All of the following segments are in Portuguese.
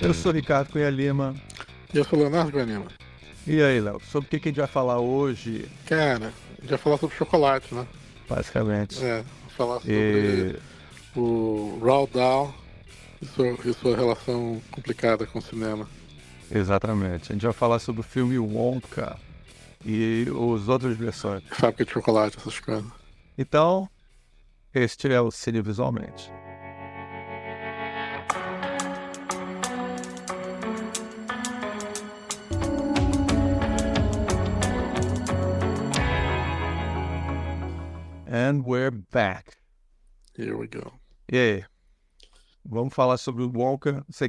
Eu sou Ricardo Cunha Lima. E eu sou Leonardo Guanima. E aí, Léo, sobre o que a gente vai falar hoje, Cara, a gente vai falar sobre chocolate, né? basicamente? Falar sobre E, o Roald Dahl e sua relação complicada com o cinema. exatamente. A gente vai falar sobre o filme Wonka e as outras versões. Fábrica de chocolate, essas coisas. Então, este é o Cine Visualmente. And we're back. Here we go. E aí? Vamos falar sobre o Wonka. Você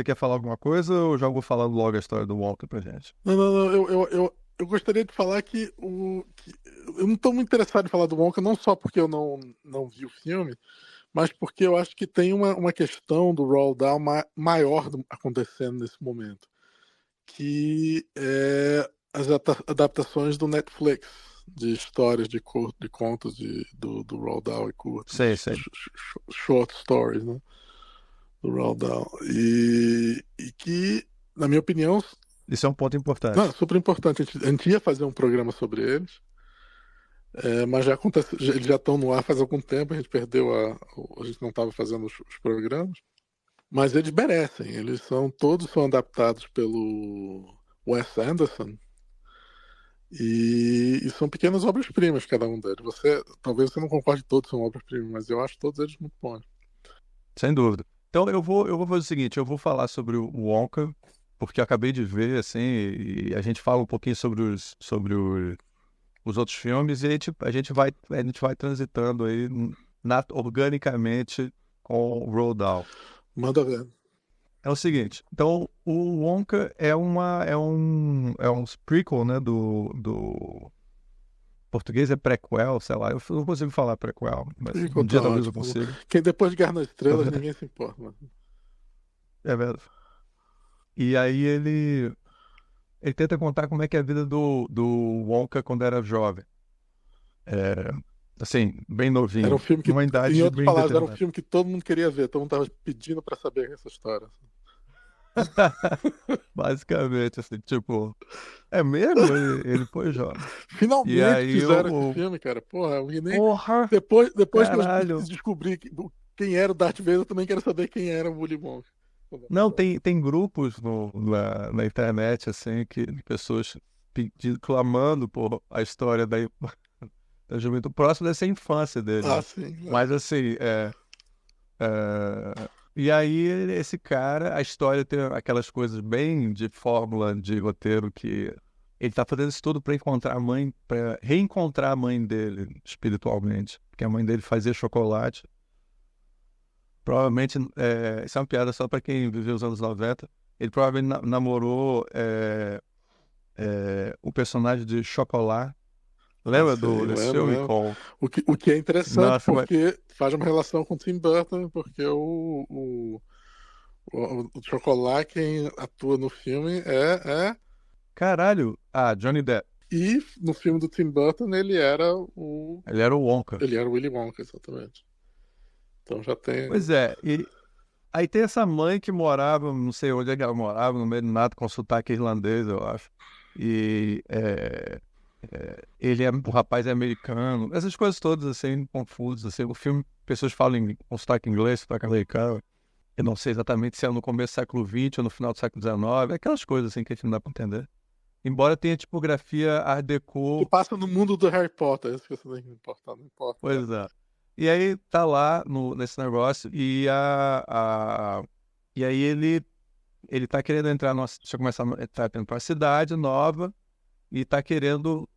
quer falar alguma coisa ou já vou falando logo a história do Wonka pra gente? Não. Eu gostaria de falar que eu não estou muito interessado em falar do Wonka, não só porque eu não vi o filme, mas porque eu acho que tem uma questão do Roald Dahl maior acontecendo nesse momento, que é as adaptações do Netflix de histórias de contos do Roald Dahl e curtos, Sei. short stories, né, do Roald Dahl. E que, na minha opinião, Isso é um ponto importante. não, super importante. A gente ia fazer um programa sobre eles, mas já acontece, eles já estão no ar faz algum tempo, a gente perdeu a gente não estava fazendo os programas, mas eles merecem, todos são adaptados pelo Wes Anderson e são pequenas obras-primas cada um deles. Talvez você não concorde que todos são obras-primas, mas eu acho todos eles muito bons. Sem dúvida. Então eu vou fazer o seguinte, eu vou falar sobre o Wonka, porque eu acabei de ver, assim, e a gente fala um pouquinho sobre os outros filmes e a gente vai transitando aí organicamente com o Roald Dahl. Manda ver. É o seguinte, então o Wonka é um prequel, né, do português é prequel, sei lá, eu não consigo falar prequel, mas Ficou um dia tá talvez eu ótimo. consiga. Que depois de Guerra nas Estrelas ninguém se importa, mano. É verdade. E aí ele tenta contar como é que é a vida do Wonka quando era jovem. Assim, bem novinho. Era um filme que, numa em idade outras bem palavras, era um determinada. filme que todo mundo queria ver, todo mundo tava pedindo pra saber essa história. Basicamente, assim, tipo... É mesmo? Ele foi jovem. E Finalmente aí fizeram esse filme, cara. Porra, Porra! depois que eu Caralho! descobri quem era o Darth Vader, eu também quero saber quem era o Willy Wonka. Não, tem grupos na internet, assim, de pessoas clamando por a história da juventude. O próximo deve ser a infância dele, Ah, né? sim. Mas, assim, e aí, esse cara, a história tem aquelas coisas bem de fórmula de roteiro que ele tá fazendo isso tudo para reencontrar a mãe dele espiritualmente, porque a mãe dele fazia chocolate. Provavelmente, isso é uma piada só para quem viveu os anos 90. Ele provavelmente namorou o personagem de Chocolat. Lembra desse filme Lembro. com... O que é interessante, Nossa, porque faz uma relação com o Tim Burton, porque o Chocolate, quem atua no filme é. caralho! Ah, Johnny Depp. E no filme do Tim Burton ele era Ele era o Wonka. Ele era o Willy Wonka, exatamente. Então já tem. Pois é, e aí tem essa mãe que morava, não sei onde é que ela morava, no meio do nada, com sotaque irlandês, eu acho. E o rapaz é americano, essas coisas todas, assim, confusas, assim. O filme, pessoas falam com sotaque inglês, sotaque americano. Eu não sei exatamente se é no começo do século XX ou no final do século XIX, aquelas coisas, assim, que a gente não dá pra entender. Embora tenha tipografia Art Deco. Que passa no mundo do Harry Potter, isso que você tem que importar, não importa. Pois é. E aí tá lá nesse negócio e e aí ele tá querendo entrar deixa eu começar tá indo pra cidade nova e tá querendo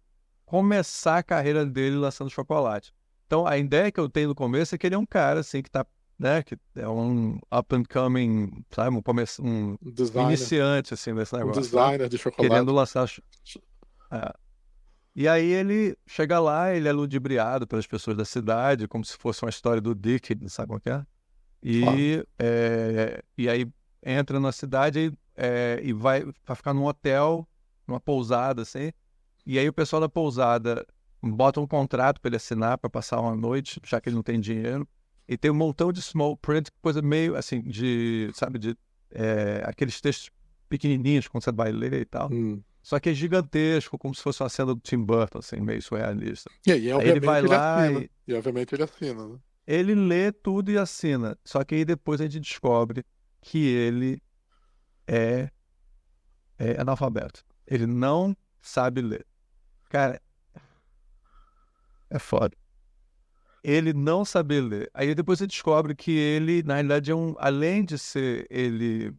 começar a carreira dele lançando chocolate. Então a ideia que eu tenho no começo é que ele é um cara assim que tá, né, que é um up and coming, sabe, um Designer, iniciante assim nesse um negócio, designer de chocolate. querendo lançar. E aí ele chega lá, ele é ludibriado pelas pessoas da cidade, como se fosse uma história do Dickens, sabe como é? E aí entra na cidade e vai ficar num hotel, numa pousada, assim. E aí o pessoal da pousada bota um contrato para ele assinar para passar uma noite, já que ele não tem dinheiro. E tem um montão de small print, coisa meio assim, de aqueles textos pequenininhos quando você vai ler e tal. Só que é gigantesco, como se fosse uma cena do Tim Burton, assim, meio surrealista. E aí ele vai lá e obviamente ele assina, né? Ele lê tudo e assina. Só que aí depois a gente descobre que ele é analfabeto. Ele não sabe ler. Cara, é foda. Ele não sabe ler. Aí depois você descobre que ele, na realidade, além de ser ele...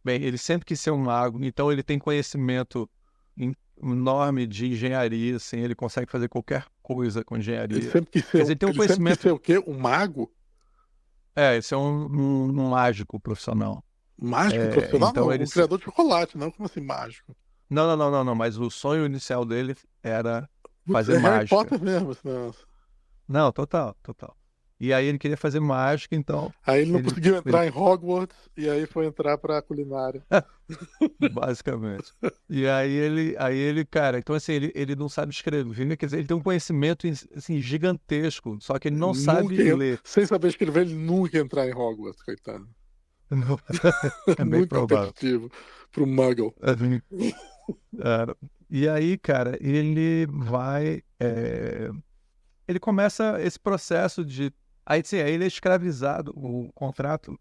Bem, ele sempre quis ser um mago, então ele tem conhecimento enorme de engenharia, assim, ele consegue fazer qualquer coisa com engenharia. Ele sempre quis ser, Quer dizer, ele tem um conhecimento... sempre quis ser o quê? Um mago? Esse é um mágico profissional. Mágico profissional? Então não, um criador de chocolate, não? Como assim mágico? Não, mas o sonho inicial dele era fazer mágica. Harry Potter mesmo, senão... Não, total. E aí ele queria fazer mágica, então... Aí ele não conseguiu entrar em Hogwarts, e aí foi entrar pra culinária. Basicamente. E aí ele, cara, então assim, ele não sabe escrever, quer dizer, ele tem um conhecimento assim, gigantesco, só que ele não sabe ler. Sem saber escrever, ele nunca ia entrar em Hogwarts, coitado. Não. É bem muito provável. competitivo pro Muggle. E aí, cara, ele vai... Ele começa esse processo de... Aí ele é escravizado, o contrato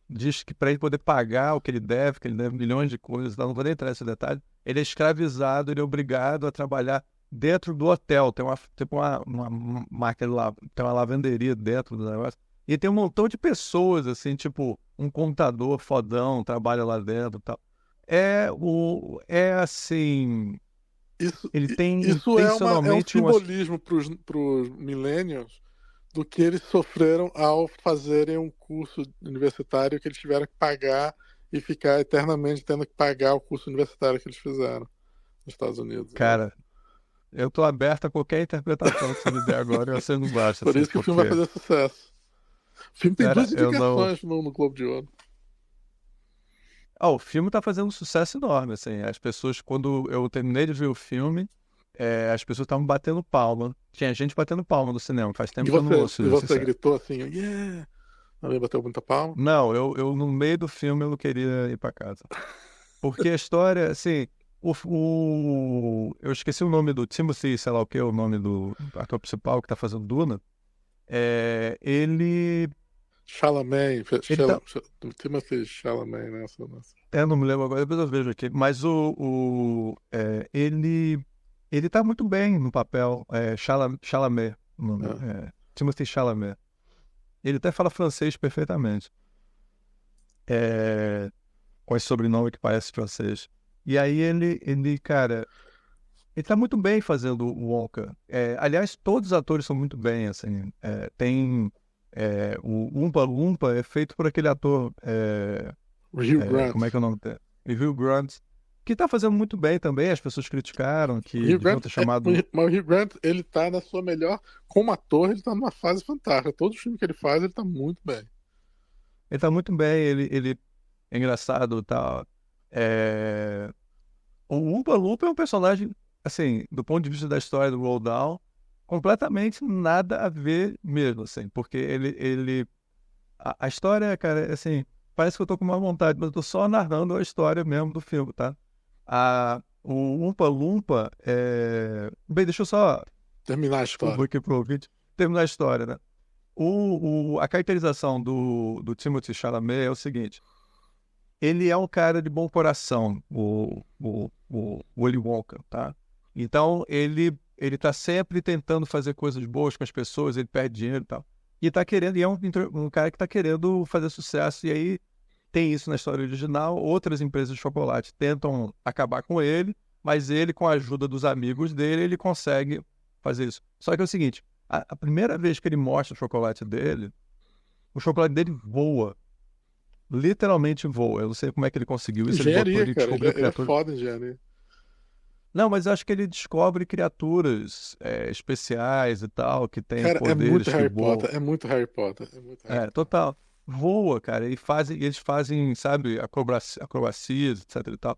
diz que para ele poder pagar o que ele deve milhões de coisas, não vou nem entrar nesse detalhe, ele é escravizado, ele é obrigado a trabalhar dentro do hotel, tem uma máquina lá, tem uma lavanderia dentro do negócio, e tem um montão de pessoas, assim, tipo, um contador fodão trabalha lá dentro e tal. Assim... Isso intencionalmente é um simbolismo pros millennials do que eles sofreram ao fazerem um curso universitário que eles tiveram que pagar e ficar eternamente tendo que pagar o curso universitário que eles fizeram nos Estados Unidos. Cara, eu tô aberto a qualquer interpretação que você me der agora e você não basta. Por isso que o filme vai fazer sucesso. O filme tem 2 indicações no Globo de Ouro. O filme tá fazendo um sucesso enorme, assim. As pessoas, quando eu terminei de ver o filme, as pessoas estavam batendo palma. Tinha gente batendo palma no cinema, faz tempo que eu não ouço. E você gritou assim, yeah! Alguém bateu muita palma? Não, eu no meio do filme eu não queria ir pra casa. Porque a história, assim, eu esqueci o nome do Timothy, sei lá o que, o nome do ator principal que tá fazendo Duna. Ele... Chalamet, Timothy Chalamet, né? Não me lembro agora, depois eu vejo aqui. Mas ele tá muito bem no papel. Chalamet, Timothy Chalamet. Ele até fala francês perfeitamente. Com esse sobrenome que parece francês. E aí ele, cara, ele tá muito bem fazendo o Wonka. Aliás, todos os atores são muito bem, assim. Tem... o Oompa Loompa é feito por aquele ator... Hugh Grant. Como é que é o nome dele? Hugh Grant. Que tá fazendo muito bem também. As pessoas criticaram que deviam ter chamado... Mas o Hugh Grant, ele tá na sua melhor... Como ator, ele tá numa fase fantástica. Todo filme que ele faz, ele tá muito bem. Ele tá muito bem. Ele é engraçado e tal. O Oompa Loompa é um personagem, assim, do ponto de vista da história do Roald Dahl, completamente nada a ver mesmo, assim, porque a história, cara, assim, parece que eu tô com má vontade, mas eu tô só narrando a história mesmo do filme, tá? O Oompa Loompa Bem, deixa eu só terminar a história. Aqui pro ouvinte, terminar a história, né? A caracterização do Timothy Chalamet é o seguinte: ele é um cara de bom coração, o Willy Wonka, tá? Então, ele tá sempre tentando fazer coisas boas com as pessoas, ele perde dinheiro e tal. E tá querendo, e é um cara que tá querendo fazer sucesso, e aí tem isso na história original. Outras empresas de chocolate tentam acabar com ele, mas ele, com a ajuda dos amigos dele, ele consegue fazer isso. Só que é o seguinte, a primeira vez que ele mostra o chocolate dele voa. Literalmente voa. Eu não sei como é que ele conseguiu isso. Engenharia, ele é foda em engenharia. Não, mas acho que ele descobre criaturas especiais e tal, que tem poderes. É muito Harry Potter. É muito Harry Potter. Total. Voa, cara. E eles fazem, sabe, acrobacias, etc e tal.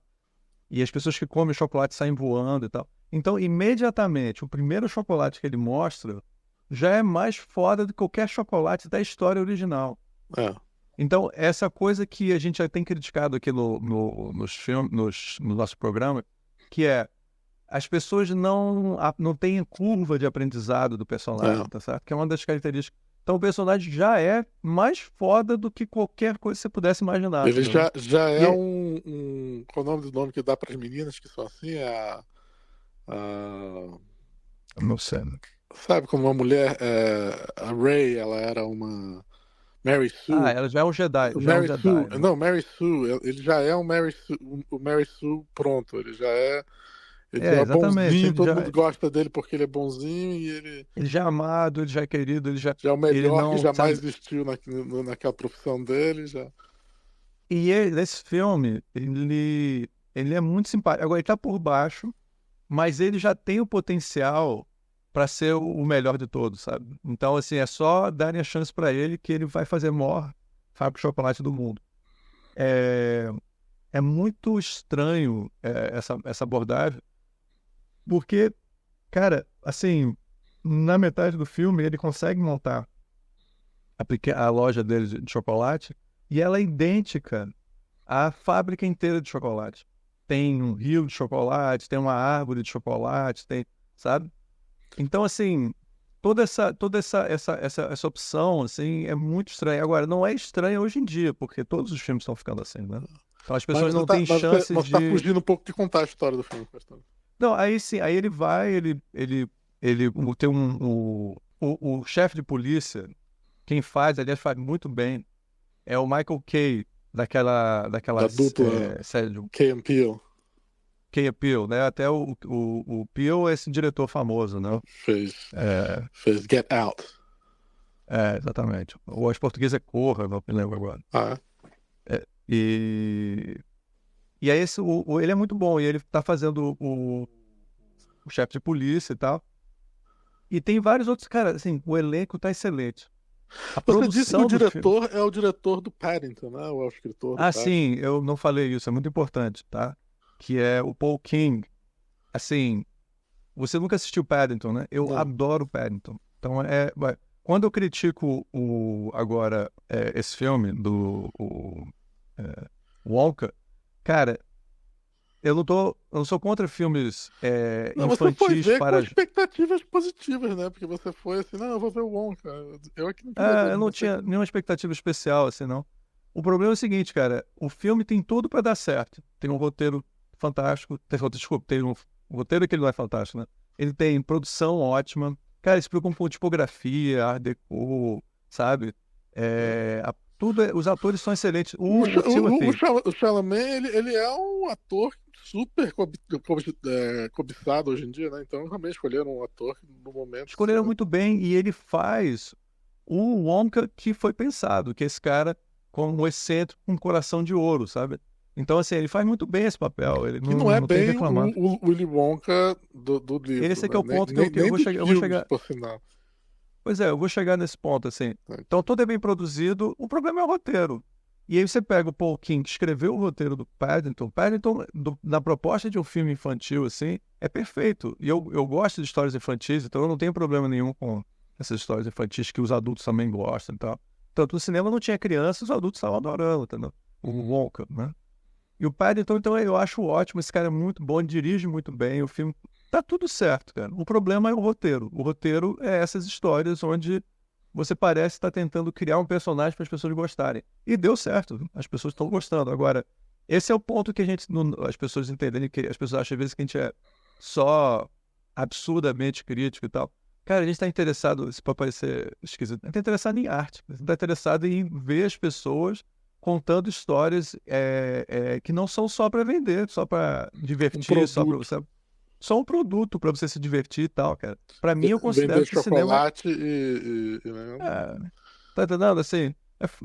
E as pessoas que comem chocolate saem voando e tal. Então, imediatamente, o primeiro chocolate que ele mostra já é mais foda do que qualquer chocolate da história original. Então, essa coisa que a gente já tem criticado aqui nos filmes, no nosso programa, que é as pessoas não têm curva de aprendizado do personagem, tá certo? Que é uma das características. Então, o personagem já é mais foda do que qualquer coisa que você pudesse imaginar. Ele Entendeu? já E é qual é o nome do nome que dá para as meninas que são assim? A- não sei. sabe, como uma mulher, a Rey, ela era uma Mary Ah, Sue. ela já é um Jedi, O já é um Mary Sue, Jedi, né? não, Mary Sue, ele já é um Mary Sue, o Mary Sue pronto, ele já é Exatamente. bonzinho, todo mundo gosta dele porque ele é bonzinho e ele Ele já é amado, ele já é querido, já é o ele melhor que não, jamais sabe? existiu naquela profissão dele, já. Nesse filme, ele é muito simpático. Agora, ele tá por baixo, mas ele já tem o potencial para ser o melhor de todos, sabe? Então, assim, é só darem a chance para ele que ele vai fazer a maior fábrica de chocolate do mundo. É, é muito estranho essa abordagem, porque, cara, assim, na metade do filme ele consegue montar a loja dele de chocolate e ela é idêntica à fábrica inteira de chocolate. Tem um rio de chocolate, tem uma árvore de chocolate, tem, sabe? Então, assim, toda essa opção, assim, é muito estranha. Agora, não é estranha hoje em dia, porque todos os filmes estão ficando assim, né? Então as Mas pessoas não têm chance você tá de... fugindo um pouco de contar a história do filme, Castelo. Não, aí sim, aí ele vai, ele tem o chefe de polícia, quem faz, aliás, faz muito bem, é o Michael Kay, daquela Da dupla série de Key and Peele. Key Peele, né? Até o Peele é esse diretor famoso, né? Fez, É, fez Get Out. exatamente. O em português é Corra, não me lembro agora. Ah, É, e aí ele é muito bom, e ele tá fazendo o chefe de polícia e tal. E tem vários outros, cara, assim, o elenco tá excelente. A você disse que o produção do filme. diretor é o diretor do Paddington, né? Ou é o escritor do Ah, Paddington. sim, eu não falei isso, é muito importante, tá? Que é o Paul King. Assim, você nunca assistiu Paddington, né? Eu Não. adoro Paddington. Então, quando eu critico agora esse filme Wonka, cara, eu não sou contra filmes Não, você foi infantis ver com para... expectativas positivas, né? Porque você foi assim, não, eu vou ver o Wonka. Eu aqui não queria ver, Eu mas não você. tinha nenhuma expectativa especial, assim, não. O problema é o seguinte, cara, o filme tem tudo para dar certo. Tem um roteiro fantástico, desculpa, tem um roteiro que ele não é fantástico, né? Ele tem produção ótima, cara, eles se preocupam com tipografia, art déco, sabe? Os atores são excelentes. O Timothy, O Chalamet, ele é um ator super cobiçado hoje em dia, né? Então realmente escolheram um ator que, no momento. escolheram muito bem e ele faz o Wonka que foi pensado, que é esse cara com um excêntrico com um coração de ouro, sabe? Então, assim, ele faz muito bem esse papel, ele Que não é não tem que bem reclamar. o Willy Wonka do livro, Esse aqui é né? o ponto que eu Nem vou dos chegar, filmes, por sinal. Pois é, eu vou chegar nesse ponto, assim. Né? Então, tudo é bem produzido, o problema é o roteiro. E aí você pega o Paul King, que escreveu o roteiro do Paddington. Paddington, na proposta de um filme infantil, assim, é perfeito. E eu gosto de histórias infantis, então eu não tenho problema nenhum com essas histórias infantis que os adultos também gostam e tal. Tanto no cinema não tinha crianças, os adultos estavam adorando, entendeu? O Wonka, né? E o Paddington, então, eu acho ótimo, esse cara é muito bom, ele dirige muito bem, o filme tá tudo certo, cara. O problema é o roteiro. O roteiro é essas histórias onde você parece estar tentando criar um personagem para as pessoas gostarem. E deu certo, as pessoas estão gostando. Agora, esse é o ponto que as pessoas entenderem, que as pessoas acham às vezes que a gente é só absurdamente crítico e tal. Cara, a gente está interessado, se pode parecer esquisito, a gente está interessado em arte, a gente está interessado em ver as pessoas contando histórias que não são só para vender, só para divertir, só para você... Só um produto para você se divertir e tal, cara. Para mim, eu considero Vender que cinema... chocolate né? Tá entendendo? Assim,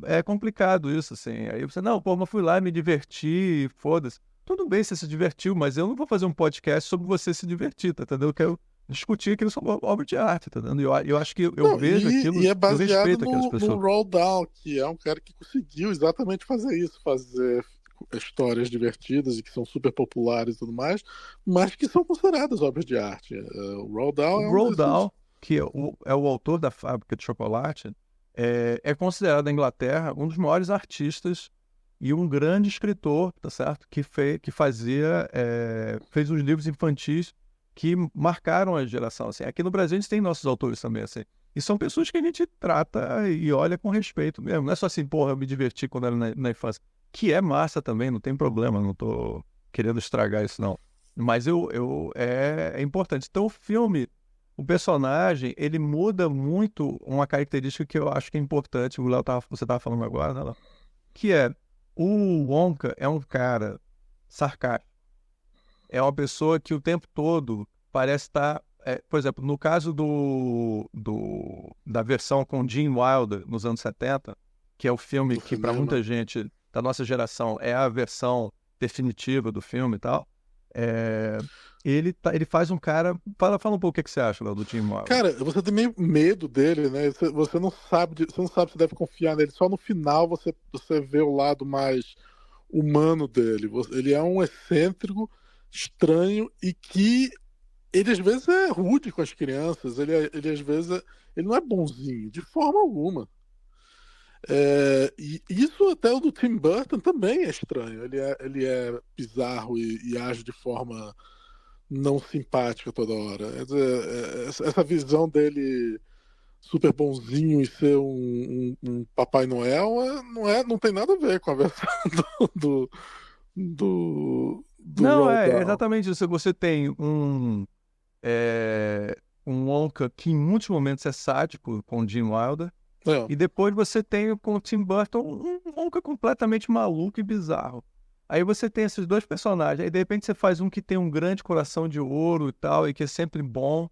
é complicado isso, assim. Aí você, não, pô, mas fui lá me divertir, foda-se. Tudo bem você se divertiu, mas eu não vou fazer um podcast sobre você se divertir, tá entendendo? Eu quero discutir aquilo sobre obra de arte, tá entendendo? Eu acho que eu vejo aquilo, e é eu baseado respeito aquelas no pessoas. Roald Dahl, que é um cara que conseguiu exatamente fazer isso, fazer histórias divertidas e que são super populares e tudo mais, mas que são consideradas obras de arte. O Roald Dahl O é um Roald desses. Dahl, que é o autor da Fábrica de Chocolate, é considerado na Inglaterra um dos maiores artistas e um grande escritor, tá certo? Fez uns livros infantis que marcaram a geração, assim. Aqui no Brasil a gente tem nossos autores também, assim. E são pessoas que a gente trata e olha com respeito mesmo. Não é só assim, porra, eu me diverti quando era na infância. Que é massa também, não tem problema, não tô querendo estragar isso, não. Mas é importante. Então, o filme, o personagem, ele muda muito uma característica que eu acho que é importante, você estava falando agora, né, Léo? Que é, o Wonka é um cara sarcástico. É uma pessoa que o tempo todo parece estar... por exemplo, no caso da versão com Gene Wilder, nos anos 70, que é o filme Do que, para cinema. muita gente da nossa geração, é a versão definitiva do filme e tal, ele faz um cara... Fala um pouco o que você acha, Léo, do Gene Wilder. Cara, você tem meio medo dele, né? Você não sabe, você não sabe se deve confiar nele. Só no final você vê o lado mais humano dele. Ele é um excêntrico, estranho e que ele às vezes é rude com as crianças. Ele às vezes ele não é bonzinho de forma alguma. E isso até o do Tim Burton também é estranho. Ele é bizarro e age de forma não simpática toda hora. Quer dizer, essa visão dele super bonzinho e ser um Papai Noel não tem nada a ver com a versão do, do Não, Roald é Dahl. exatamente isso. Você tem um Wonka que em muitos momentos é sádico com o Gene Wilder, É. e depois você tem com o Tim Burton um Wonka completamente maluco e bizarro. Aí você tem esses dois personagens, aí de repente você faz um que tem um grande coração de ouro e tal, e que é sempre bom.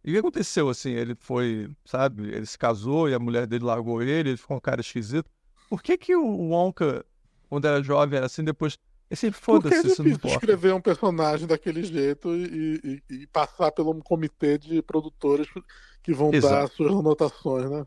E o que aconteceu, assim? Ele foi, sabe, ele se casou e a mulher dele largou ele ficou um cara esquisito. Por que que o Wonka, quando era jovem, era assim, depois... Esse Porque é foda-se, isso não difícil importa. escrever um personagem daquele jeito e passar pelo um comitê de produtores que vão dar Exato. suas anotações, né?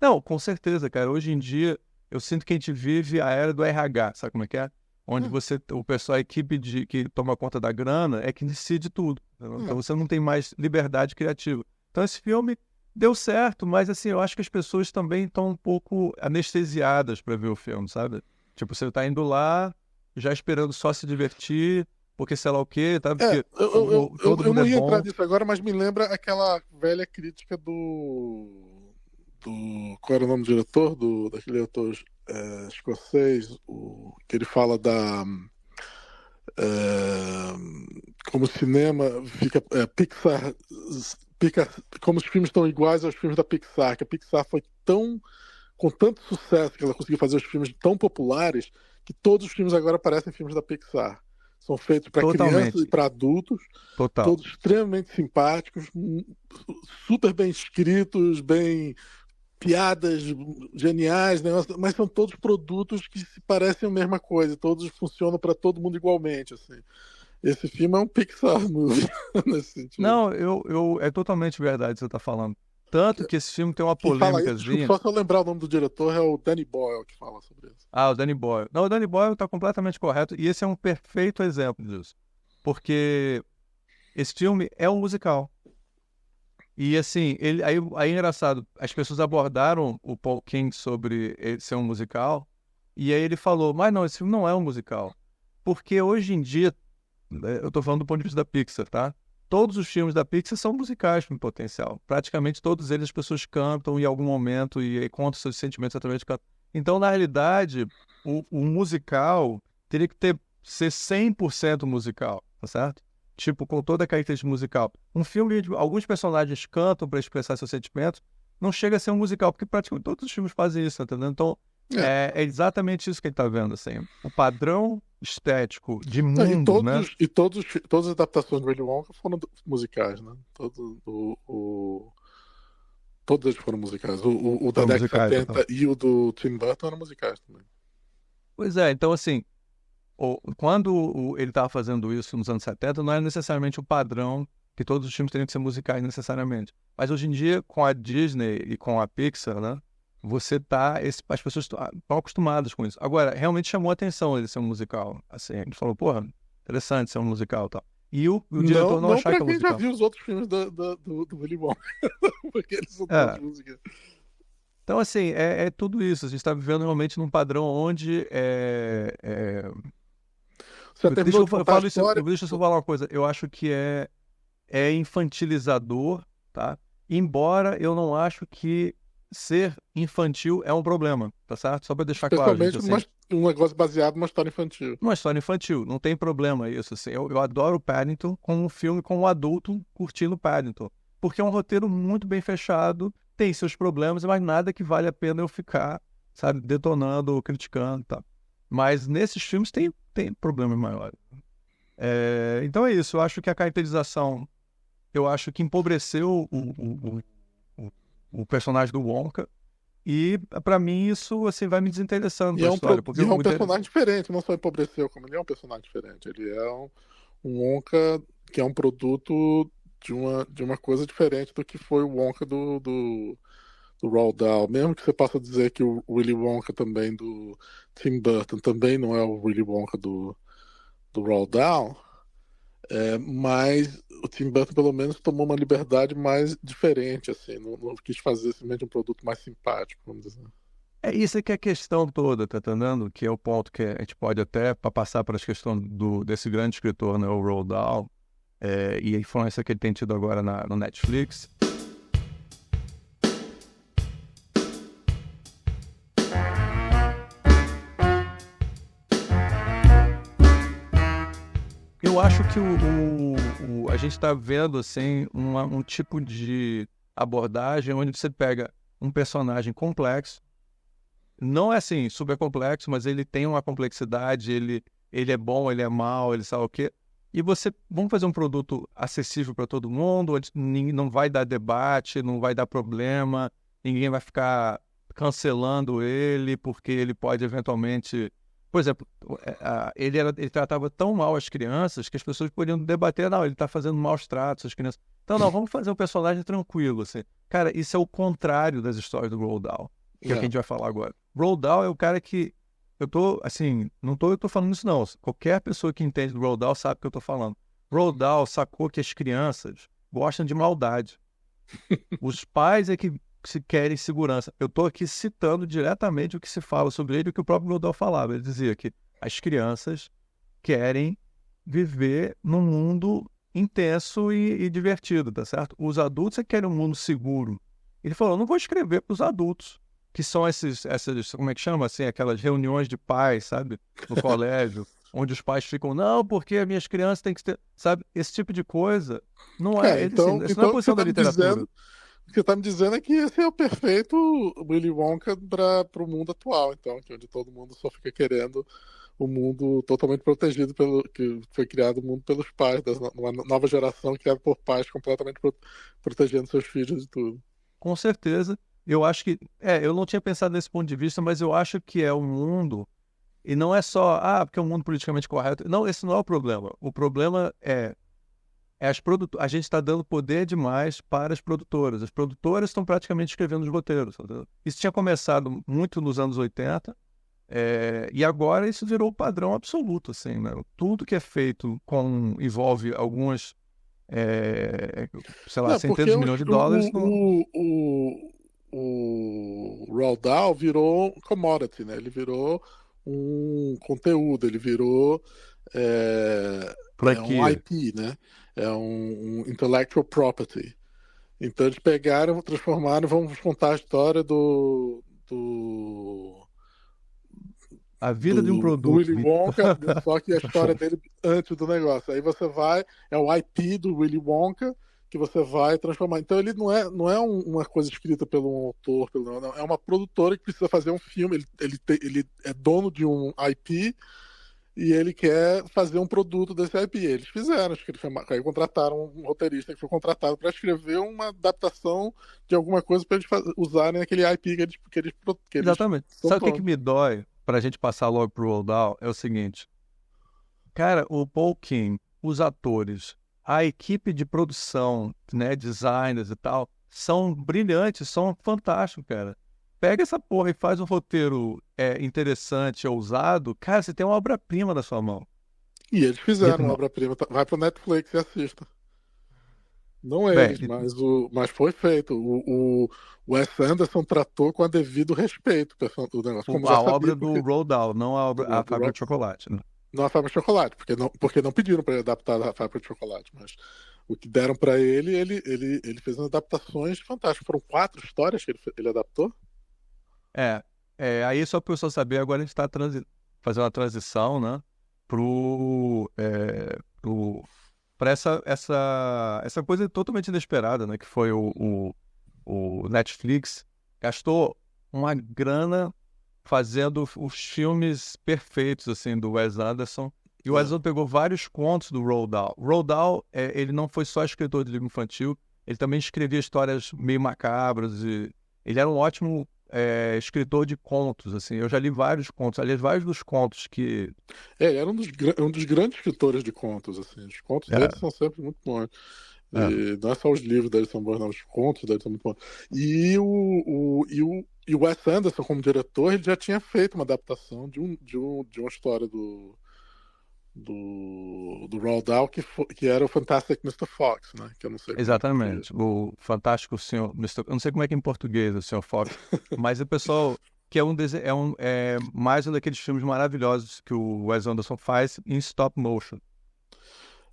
Não, com certeza, cara. Hoje em dia, eu sinto que a gente vive a era do RH, sabe como é que é? Onde o pessoal, a equipe que toma conta da grana é que decide tudo. Entendeu? Então É. você não tem mais liberdade criativa. Então esse filme deu certo, mas assim, eu acho que as pessoas também estão um pouco anestesiadas para ver o filme, sabe? Tipo, você tá indo lá, já esperando só se divertir, porque sei lá o quê, tá? Porque todo Eu mundo é não ia entrar bom. nisso agora, mas me lembra aquela velha crítica do qual era o nome do diretor? Daquele autor escocês, que ele fala como o cinema fica como os filmes estão iguais aos filmes da Pixar, que a Pixar foi com tanto sucesso que ela conseguiu fazer os filmes tão populares que todos os filmes agora parecem filmes da Pixar. São feitos para crianças e Totalmente. para adultos, Total. todos extremamente simpáticos, super bem escritos, bem piadas geniais, mas são todos produtos que se parecem a mesma coisa, todos funcionam para todo mundo igualmente, assim. Esse filme é um Pixar movie nesse sentido. Não, é totalmente verdade o que você está falando. Tanto que esse filme tem uma Quem fala isso, desculpa, polêmicazinha. só se eu lembrar o nome do diretor, é o Danny Boyle que fala sobre isso. Ah, o Danny Boyle. Não, o Danny Boyle está completamente correto e esse é um perfeito exemplo disso. Porque esse filme é um musical. E assim, aí é engraçado, as pessoas abordaram o Paul King sobre ele ser um musical, e aí ele falou, mas não, esse filme não é um musical. Porque hoje em dia, né, eu tô falando do ponto de vista da Pixar, tá? Todos os filmes da Pixar são musicais em potencial. Praticamente todos eles as pessoas cantam em algum momento e aí contam seus sentimentos através de canto. Então, na realidade, o musical teria que ser 100% musical, tá certo? Tipo, com toda a característica musical. Um filme onde alguns personagens cantam para expressar seus sentimentos não chega a ser um musical, porque praticamente todos os filmes fazem isso, entendeu? Então, É. é exatamente isso que a gente tá vendo, assim. O padrão estético de Não, E mundo, né? todos, e todos, todas as adaptações do Willy Wonka foram musicais, né? Todos eles foram musicais. O da Foram década de musicais, total. 70 e o do Tim Burton eram musicais também. Pois é, então assim, quando ele estava fazendo isso nos anos 70, não era necessariamente o padrão que todos os filmes teriam que ser musicais necessariamente. Mas hoje em dia, com a Disney e com a Pixar, né? As pessoas estão acostumadas com isso. Agora, realmente chamou a atenção ele ser um musical. Assim, a gente falou, porra, interessante ser um musical e tal. E o Não, diretor não não achar pra que é um quem já musical. viu os outros filmes do Willy Wonka, porque eles são todos É, musicais. Então, assim, é tudo isso. A gente está vivendo realmente num padrão onde Você terminou de eu contar a falo isso, história? deixa eu só falar uma coisa. Eu acho que é infantilizador, tá? Embora eu não acho que ser infantil é um problema, tá certo? Só para deixar claro, gente, Especialmente assim, um negócio baseado numa história infantil. uma história infantil, não tem problema isso, assim. Eu adoro Paddington como um filme com um adulto curtindo Paddington, porque é um roteiro muito bem fechado, tem seus problemas, mas nada que vale a pena eu ficar, sabe, detonando ou criticando, tá? Mas nesses filmes tem problemas maiores. Então é isso, eu acho que a caracterização, eu acho que empobreceu o, o personagem do Wonka, e para mim isso assim vai me desinteressando E da história, porque e é um personagem diferente, não só empobreceu, como ele é um personagem diferente. Ele é um Wonka que é um produto de uma coisa diferente do que foi o Wonka do Roald Dahl. Mesmo que você possa dizer que o Willy Wonka também do Tim Burton também não é o Willy Wonka do Roald Dahl, mas o Tim Burton pelo menos tomou uma liberdade mais diferente, assim, não quis fazer simplesmente um produto mais simpático, vamos dizer. é isso que é a questão toda, tá entendendo? Que é o ponto que a gente pode até para passar para as questões desse grande escritor, né, o Roald Dahl, e a influência que ele tem tido agora no Netflix. Eu acho que a gente está vendo assim um tipo de abordagem onde você pega um personagem complexo, não é assim super complexo, mas ele tem uma complexidade, ele é bom, ele é mau, ele sabe o quê. E vamos fazer um produto acessível para todo mundo, onde não vai dar debate, não vai dar problema, ninguém vai ficar cancelando ele, porque ele pode eventualmente. Por exemplo, ele tratava tão mal as crianças que as pessoas podiam debater, não, ele está fazendo maus tratos às crianças. Então, não, vamos fazer um personagem tranquilo, assim. Cara, isso é o contrário das histórias do Roald Dahl, que é o que a gente vai falar agora. Roald Dahl é o cara que eu tô, assim, eu tô falando isso não. Qualquer pessoa que entende do Roald Dahl sabe o que eu tô falando. Roald Dahl sacou que as crianças gostam de maldade. Os pais é que se querem segurança. Eu tô aqui citando diretamente o que se fala sobre ele e o que o próprio Roald Dahl falava. Ele dizia que as crianças querem viver num mundo intenso e divertido, tá certo? Os adultos é que querem um mundo seguro. Ele falou, não vou escrever para os adultos, que são essas, como é que chama, assim, aquelas reuniões de pais, sabe, no colégio, onde os pais ficam, não, porque as minhas crianças têm que ter, sabe, esse tipo de coisa, não é, assim, isso não é a Então posição da literatura. o que você está me dizendo é que esse é o perfeito Willy Wonka para o mundo atual, então, que onde todo mundo só fica querendo o mundo totalmente protegido que foi criado o mundo pelos pais, uma nova geração criada por pais completamente protegendo seus filhos de tudo. Com certeza, eu acho que, eu não tinha pensado nesse ponto de vista, mas eu acho que é um mundo, e não é só, porque é um mundo politicamente correto, não, esse não é o problema a gente está dando poder demais para as produtoras estão praticamente escrevendo os roteiros, entendeu? Isso tinha começado muito nos anos 80, e agora isso virou o padrão absoluto, assim, né? Tudo que é feito envolve algumas, sei lá, Não, porque centenas de milhões de dólares, não... o Roald Dahl virou um commodity, né? Ele virou um conteúdo, ele virou um franquia. IP, né? É um intellectual property. Então eles pegaram, transformaram, vamos contar a história A vida de um do produto, Willy Vitor. Wonka, só que a história dele antes do negócio. Aí você vai, é o IP do Willy Wonka que você vai transformar. Então ele não é uma coisa escrita pelo um autor, não, é uma produtora que precisa fazer um filme. Ele é dono de um IP e ele quer fazer um produto desse IP. Eles fizeram, acho que aí contrataram um roteirista que foi contratado para escrever uma adaptação de alguma coisa para eles usarem aquele IP que eles Exatamente. são Sabe o que donos. me dói pra gente passar logo pro Roald Dahl? É o seguinte. Cara, o Paul King, os atores, a equipe de produção, né, designers e tal, são brilhantes, são fantásticos, cara. Pega essa porra e faz um roteiro interessante, ousado, cara, você tem uma obra-prima na sua mão. E eles fizeram uma obra-prima. Vai pro Netflix e assista. Não Bem, eles, mas foi feito. O Wes Anderson tratou com a devido respeito o negócio, como já a sabia, obra do porque Roald Dahl, não a, obra, do, a do, Fábrica Ro- de Chocolate, né? não a Fábrica de Chocolate, porque não pediram para ele adaptar a Fábrica de Chocolate, mas o que deram para ele fez umas adaptações fantásticas. Foram 4 histórias que ele adaptou. É, aí só para o pessoal saber, agora a gente está fazendo uma transição, né, para essa coisa totalmente inesperada, né, que foi o Netflix gastou uma grana fazendo os filmes perfeitos, assim, do Wes Anderson. E o Wes É. Anderson pegou vários contos do Roald Dahl. Roald Dahl, ele não foi só escritor de livro infantil, ele também escrevia histórias meio macabras e ele era um ótimo escritor de contos, assim. Eu já li vários contos, aliás, vários dos contos que... Ele era um dos grandes escritores de contos, assim. Os contos dele É, são sempre muito bons. é. E não é só os livros dele são bons, não, os contos dele são muito bons. E o Wes Anderson, como diretor, ele já tinha feito uma adaptação de uma história do Roald Dahl que era o Fantastic Mr. Fox, né? Que eu não sei como é que... Exatamente. O fantástico senhor Mr. Eu não sei como é que é em português o senhor Fox, mas o pessoal que é mais um daqueles filmes maravilhosos que o Wes Anderson faz em stop motion.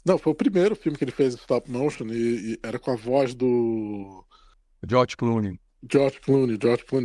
Não, foi o primeiro filme que ele fez em stop motion e era com a voz do George Clooney. George Clooney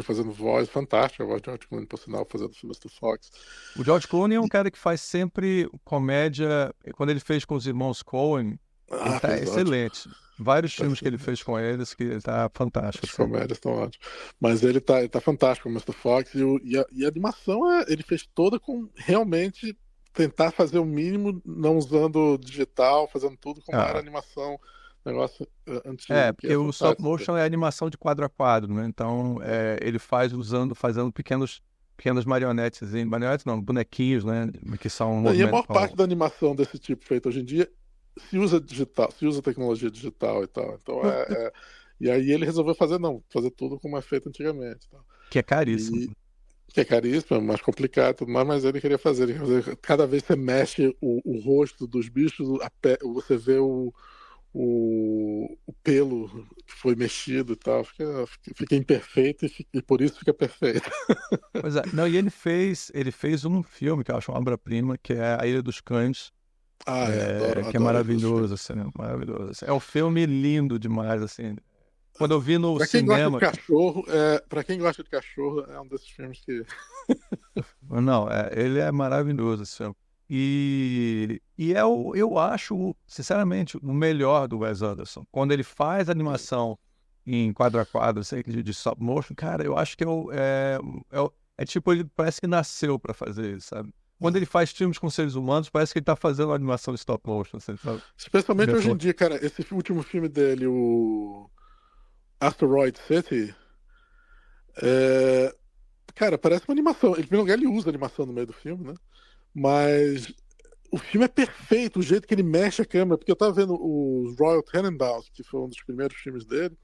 fazendo voz, fantástica a voz de George Clooney, por sinal, fazendo o filme Mr. Fox. O George Clooney é um E- cara que faz sempre comédia. Quando ele fez com os irmãos Coen, ele tá fez ótimo. excelente. Vários Tá filmes que ele fez excelente. com eles que ele tá fantástico, As assim. comédias estão ótimas. Mas ele tá fantástico, o Mr. Fox. E a animação, ele fez toda com realmente tentar fazer o mínimo, não usando digital, fazendo tudo como era Ah, animação, negócio antigo, que porque é o stop fantástico. motion é animação de quadro a quadro, né? Então, ele faz fazendo pequenas marionetes, marionetes não, bonequinhos, né? Que são E a maior movimentam. parte da animação desse tipo feita hoje em dia se usa digital, se usa tecnologia digital e tal. Então e aí ele resolveu fazer tudo como é feito antigamente. Tal. Que é caríssimo. E que é caríssimo, é mais complicado, tudo mais, mas ele queria fazer. Ele queria fazer cada vez que você mexe o rosto dos bichos, você vê o pelo que foi mexido e tal. Fica imperfeito e por isso fica perfeito. Pois é, não, e ele fez um filme que eu acho uma obra-prima, que é A Ilha dos Cães, Adoro, que é adoro esses maravilhoso, filmes. assim, né? Maravilhoso. Assim. É um filme lindo demais, assim. Quando eu vi no Pra quem gosta de cinema, cachorro, para quem gosta de cachorro, é um desses filmes que não, ele é maravilhoso, esse filme. E eu acho, sinceramente, o melhor do Wes Anderson. Quando ele faz animação em quadro a quadro, assim, de stop motion, cara, eu acho que é tipo, ele parece que nasceu pra fazer isso, sabe? Quando ele faz filmes com seres humanos, parece que ele tá fazendo uma animação de stop motion, assim, sabe? especialmente hoje em dia, cara, esse último filme dele, o Asteroid City, é, cara, parece uma animação. Em primeiro lugar, ele usa animação no meio do filme, né? Mas o filme é perfeito, o jeito que ele mexe a câmera, porque eu tava vendo os Royal Tenenbaums, que foi um dos primeiros filmes dele,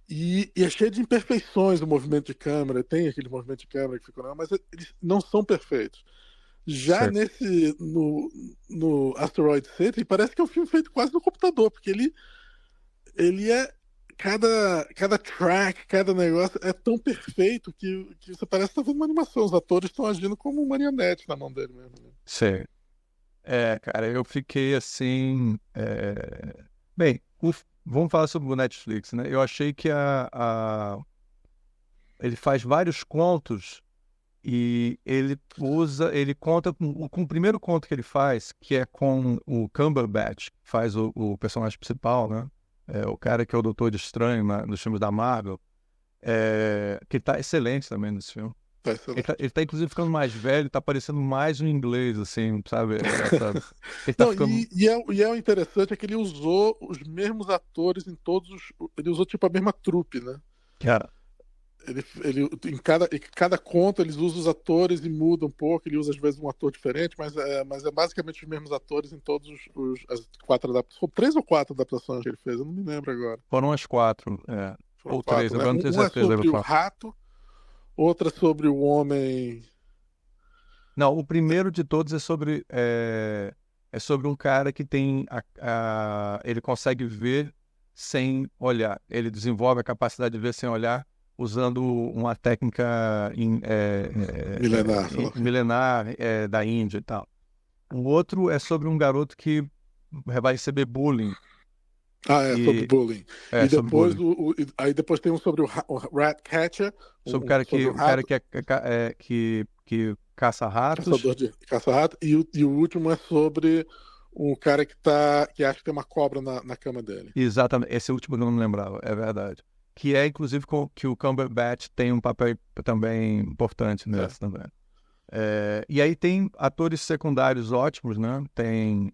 e é cheio de imperfeições o movimento de câmera, tem aquele movimento de câmera que ficou, mas eles não são perfeitos. Já Certo. no Asteroid City, parece que é um filme feito quase no computador, porque ele é. Cada track, cada negócio é tão perfeito que você parece estar vendo uma animação. Os atores estão agindo como um marionete na mão dele mesmo. Né? Certo. Cara, eu fiquei assim. Bem, vamos falar sobre o Netflix, né? Eu achei que ele faz vários contos e ele conta com o primeiro conto que ele faz, que é com o Cumberbatch, que faz o personagem principal, né? O cara que é o Doutor Estranho nos filmes da Marvel, que tá excelente também nesse filme. Tá Ele excelente. tá inclusive ficando mais velho, tá parecendo mais um inglês, assim, sabe? É engraçado. Ele tá Não, ficando. e é o interessante é que ele usou os mesmos atores em todos os. Ele usou tipo a mesma trupe, né? Cara, Em cada conto eles usam os atores e muda um pouco, ele usa às vezes um ator diferente, mas é basicamente os mesmos atores em todos as 4 adaptações. Foram 3 ou 4 adaptações que ele fez, eu não me lembro agora. foram as 4, Foram ou 3, 4, né? agora não tenho Um é certeza. Eu vou sobre o falar. rato, outra sobre o homem. Não, o primeiro de todos é sobre é sobre um cara que tem ele consegue ver sem olhar. Ele desenvolve a capacidade de ver sem olhar usando uma técnica Milenar, sei lá. milenar da Índia e tal. O outro é sobre um garoto que vai receber bullying. Sobre bullying. E Sobre depois, bullying. aí depois tem um sobre o Ratcatcher. Sobre o cara que caça ratos. Caçador de caça-rato. E o último é sobre um cara que acha que tem uma cobra na cama dele. Exatamente. Esse último eu não me lembrava, é verdade. Que é, inclusive, que o Cumberbatch tem um papel também importante nesse também. E aí tem atores secundários ótimos, né? Tem...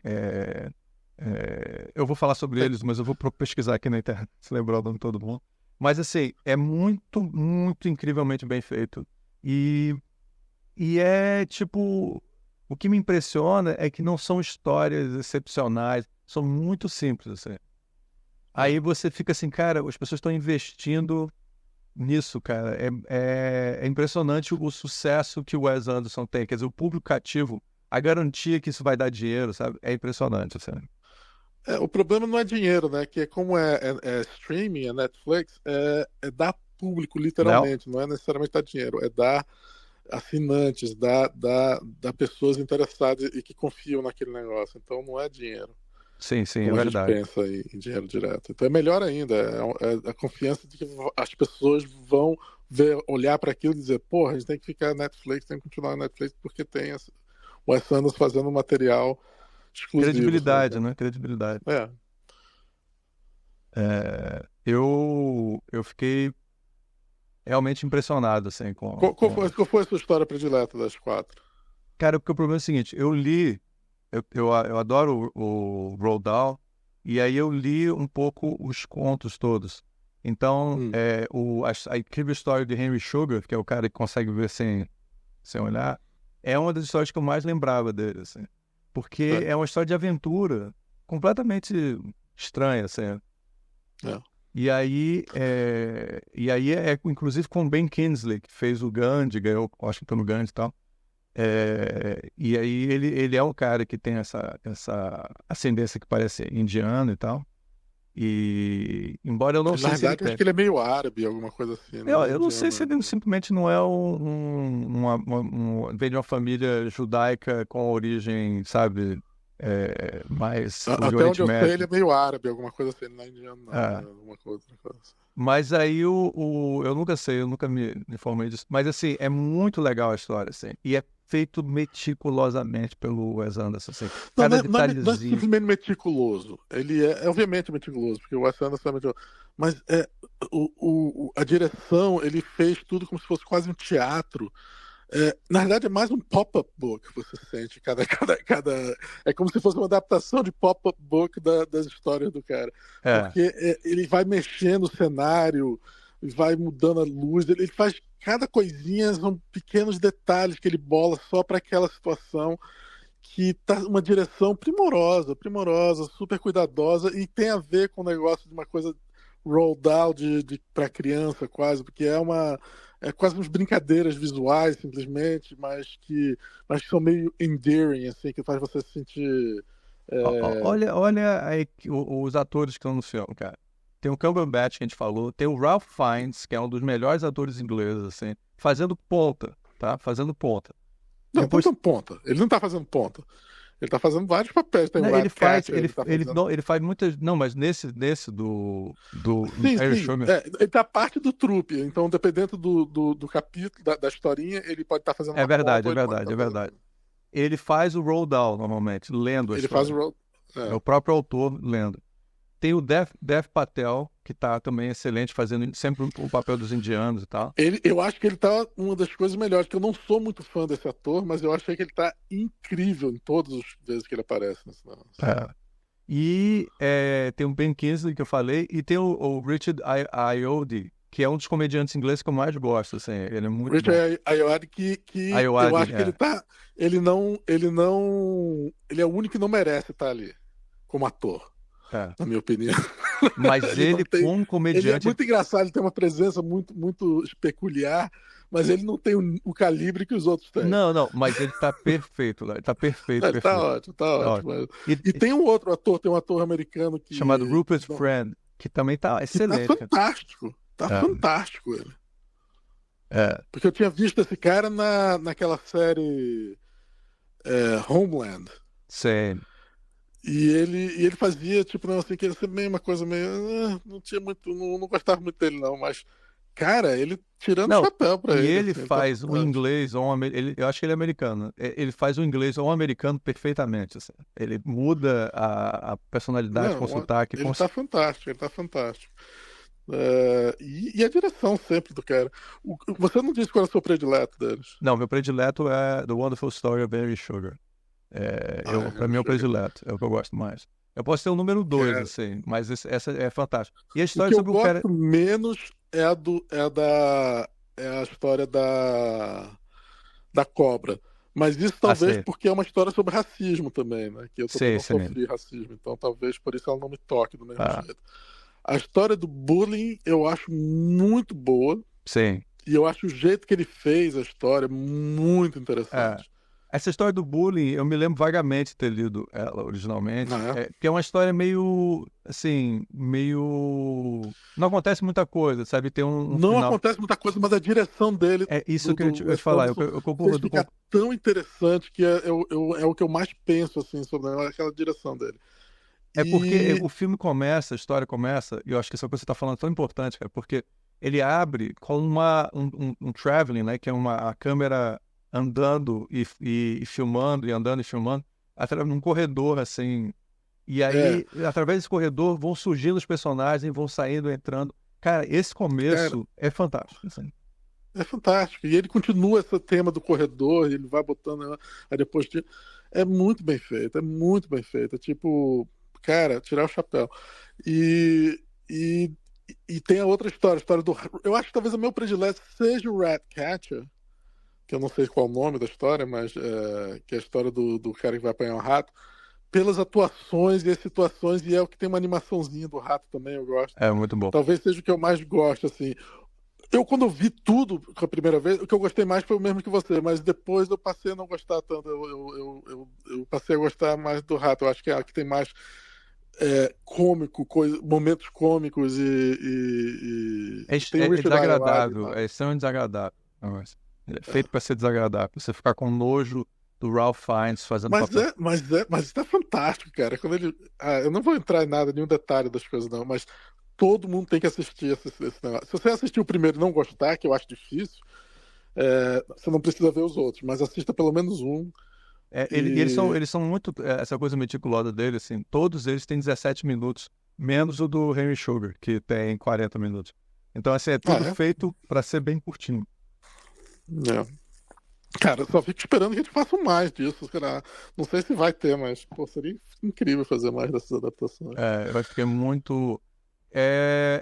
eu vou falar sobre eles, mas eu vou pesquisar aqui na internet, se lembrar o nome de todo mundo. Mas, assim, é muito, muito incrivelmente bem feito. E é, tipo... O que me impressiona é que não são histórias excepcionais, são muito simples, assim. Aí você fica assim, cara, as pessoas estão investindo nisso, cara. É impressionante o sucesso que o Wes Anderson tem. Quer dizer, o público cativo, a garantia que isso vai dar dinheiro, sabe? É impressionante, assim. O problema não é dinheiro, né? Que como é streaming, é Netflix, é dar público, literalmente. Não é necessariamente dar dinheiro, é dar assinantes, dar pessoas interessadas e que confiam naquele negócio. Então não é dinheiro. Sim, é como a gente verdade. pensa em dinheiro direto. Então é melhor ainda, é a confiança de que as pessoas vão olhar para aquilo e dizer, porra, a gente tem que ficar na Netflix, tem que continuar na Netflix porque tem o Wes Anderson fazendo material exclusivo. Credibilidade, né? Credibilidade. Eu fiquei realmente impressionado, assim, Qual foi a sua história predileta das 4? Cara, porque o problema é o seguinte, eu li, eu adoro o Roald Dahl, e aí eu li um pouco os contos todos. Então, a incrível história de Henry Sugar, que é o cara que consegue ver sem olhar, é uma das histórias que eu mais lembrava dele, assim. Porque é uma história de aventura completamente estranha, assim. E aí, inclusive com o Ben Kingsley, que fez o Gandhi, ganhou o Oscar no Gandhi e tal. E aí ele é um cara que tem essa ascendência que parece indiana e tal. E embora eu não sei se ele... Na verdade, acho que ele é meio árabe, alguma coisa assim. Né? Eu não sei se ele simplesmente não é vem de uma família judaica com origem, sabe, mais Até de onde Oriente eu sei, Médio. ele é meio árabe, alguma coisa assim, ele não é indiano, não. Alguma outra coisa. Mas aí eu nunca sei, eu nunca me informei disso. Mas assim, é muito legal a história, assim. E é feito meticulosamente pelo Wes Anderson, assim. Cada detalhezinho. Não é simplesmente meticuloso. Ele é obviamente meticuloso, porque o Wes Anderson é meticuloso. Mas a direção, ele fez tudo como se fosse quase um teatro. Na verdade, é mais um pop-up book, você sente. É como se fosse uma adaptação de pop-up book das histórias do cara. Porque ele vai mexendo o cenário, vai mudando a luz, ele faz cada coisinha, são pequenos detalhes que ele bola só para aquela situação, que tá uma direção primorosa, super cuidadosa, e tem a ver com o negócio de uma coisa roll down para criança quase, porque é quase umas brincadeiras visuais simplesmente, mas que são meio endearing, assim, que faz você se sentir... Olha aí, os atores que estão no filme, cara. Tem o Cumberbatch, que a gente falou, tem o Ralph Fiennes, que é um dos melhores atores ingleses, assim, fazendo ponta, tá? Fazendo ponta. Não, fazendo ponta. Ele não tá fazendo ponta. Ele tá fazendo vários papéis. Tem ele faz muitas... Não, mas nesse do Harry Sugar... ele tá parte do trupe. Então, dependendo do capítulo, da historinha, ele pode estar fazendo uma ponta. É verdade. Ele faz o roll down, normalmente, lendo a história. Ele faz o roll... É o próprio autor lendo. Tem o Dev Patel, que tá também excelente, fazendo sempre o papel dos indianos e tal. Eu acho que ele tá uma das coisas melhores, que eu não sou muito fã desse ator, mas eu achei que ele tá incrível em todas as vezes que ele aparece. E tem o Ben Kingsley, que eu falei, e tem o Richard Ayoade, que é um dos comediantes ingleses que eu mais gosto, assim. Ele é muito Richard Ayoade, eu acho que ele tá... Ele é o único que não merece estar ali, como ator. Na minha opinião. Mas ele como comediante... Ele é muito engraçado, ele tem uma presença muito, muito peculiar, mas ele não tem o calibre que os outros têm. Não, mas ele tá perfeito, Léo. Ele tá perfeito, Ele tá perfeito. ótimo, tá Tá ótimo. ótimo. E tem um outro ator, tem um ator americano Chamado Rupert não, Friend, que também tá que tá excelente, cara. fantástico. Tá É, fantástico ele. é, Porque eu tinha visto esse cara naquela série Homeland. sei. E ele fazia, tipo, não, assim, queria ser meio uma coisa meio. Não tinha muito. Não gostava muito dele, não. Mas, cara, ele tirando o Não, chapéu pra e ele, ele assim, ele tá faz um fantástico. inglês ou eu acho que ele é americano. Ele faz um inglês ou um americano perfeitamente, assim. Ele muda a personalidade com o Não, sotaque. ele tá fantástico, ele tá fantástico. E a direção sempre do cara. Você não disse qual é o seu predileto deles. Não, meu predileto é The Wonderful Story of Mary Sugar. Pra mim é o Chega. predileto, é o que eu gosto mais. Eu posso ter o número 2, Cara, assim, mas essa é fantástica. E a o história que eu sobre o cara. gosto menos é a história da cobra. Mas isso Ah, talvez sei, porque é uma história sobre racismo também, né? Que eu também sei, não sei. sofri racismo, então talvez por isso ela não me toque do mesmo Ah, jeito. A história do bullying eu acho muito boa sim. e eu acho o jeito que ele fez a história muito É. interessante. Essa história do bullying, eu me lembro vagamente de ter lido ela originalmente, Não é? que é uma história meio, assim, meio... Não acontece muita coisa, sabe? Tem um Não final. acontece muita coisa, mas a direção dele, É isso do, que eu ia do eu ia Wes te falar. Anderson, Eu fez concordo com... ficar tão interessante que é o que eu mais penso assim, sobre aquela direção dele. É porque E o filme começa, a história começa, e eu acho que essa coisa que você está falando é tão importante, cara, porque ele abre com um traveling, né? Que é a câmera andando e filmando, e andando e filmando, num corredor, assim. E é, aí, através desse corredor, vão surgindo os personagens, vão saindo, entrando. Cara, esse cara, começo é fantástico, assim. é fantástico. E ele continua esse tema do corredor, ele vai botando, né, aí depois é muito bem feito, é muito bem feito. É tipo, cara, tirar o chapéu. E, e, e tem a história do. Eu acho que talvez o meu predileto seja o Ratcatcher, que eu não sei qual é o nome da história, mas que é a história do cara que vai apanhar um rato, pelas atuações e as situações, e é o que tem uma animaçãozinha do rato também, eu gosto. É muito bom. Talvez seja o que eu mais gosto, assim. Quando eu vi tudo a primeira vez, o que eu gostei mais foi o mesmo que você, mas depois eu passei a não gostar tanto. Eu passei a gostar mais do rato. Eu acho que é a que tem mais cômico, momentos cômicos e tem o É Richard Ayoade desagradável, lá. é extremamente desagradável. Negócio. Ele é feito para ser desagradável, pra você ficar com nojo do Ralph Fiennes fazendo papel. Mas isso é fantástico, cara. Eu não vou entrar em nada, nenhum detalhe das coisas, não, mas todo mundo tem que assistir esse negócio. Se você assistir o primeiro e não gostar, que eu acho difícil, você não precisa ver os outros, mas assista pelo menos um. E Eles são muito. Essa coisa meticulosa dele, assim, todos eles têm 17 minutos, menos o do Henry Sugar, que tem 40 minutos. Então, assim, é tudo é? feito para ser bem curtinho. É. Cara, eu só fico esperando que eles façam mais disso, cara. Não sei se vai ter, mas pô, seria incrível fazer mais dessas adaptações. Eu acho que é muito.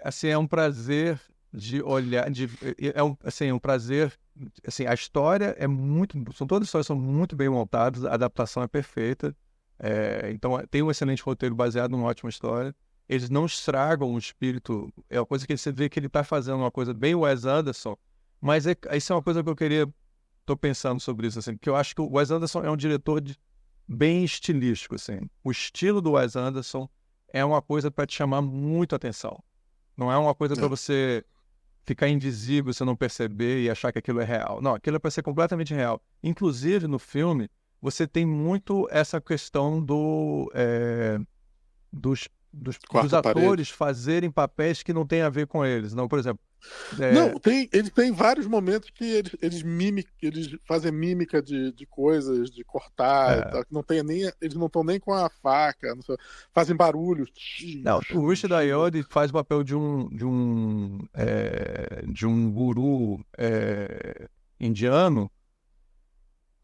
Assim, é um prazer de olhar, assim, um prazer, assim, a história é muito, todas as histórias são muito bem montadas, a adaptação é perfeita, então tem um excelente roteiro baseado numa ótima história, eles não estragam o espírito, é uma coisa que você vê que ele está fazendo uma coisa bem Wes Anderson, mas isso é uma coisa que tô pensando sobre isso, assim, porque eu acho que o Wes Anderson é um diretor bem estilístico, assim, o estilo do Wes Anderson é uma coisa para te chamar muito a atenção. Não é uma coisa para É. você ficar invisível, você não perceber e achar que aquilo é real. Não, aquilo é para ser completamente real. Inclusive, no filme, você tem muito essa questão dos Quarta parede. atores fazerem papéis que não têm a ver com eles. Não, por exemplo, Não, é, ele tem vários momentos que eles fazem mímica de coisas, de cortar, e é, tal, que não tem nem, eles não estão nem com a faca, não sei, fazem barulho. não, o Richard Ayoade faz o papel de um guru indiano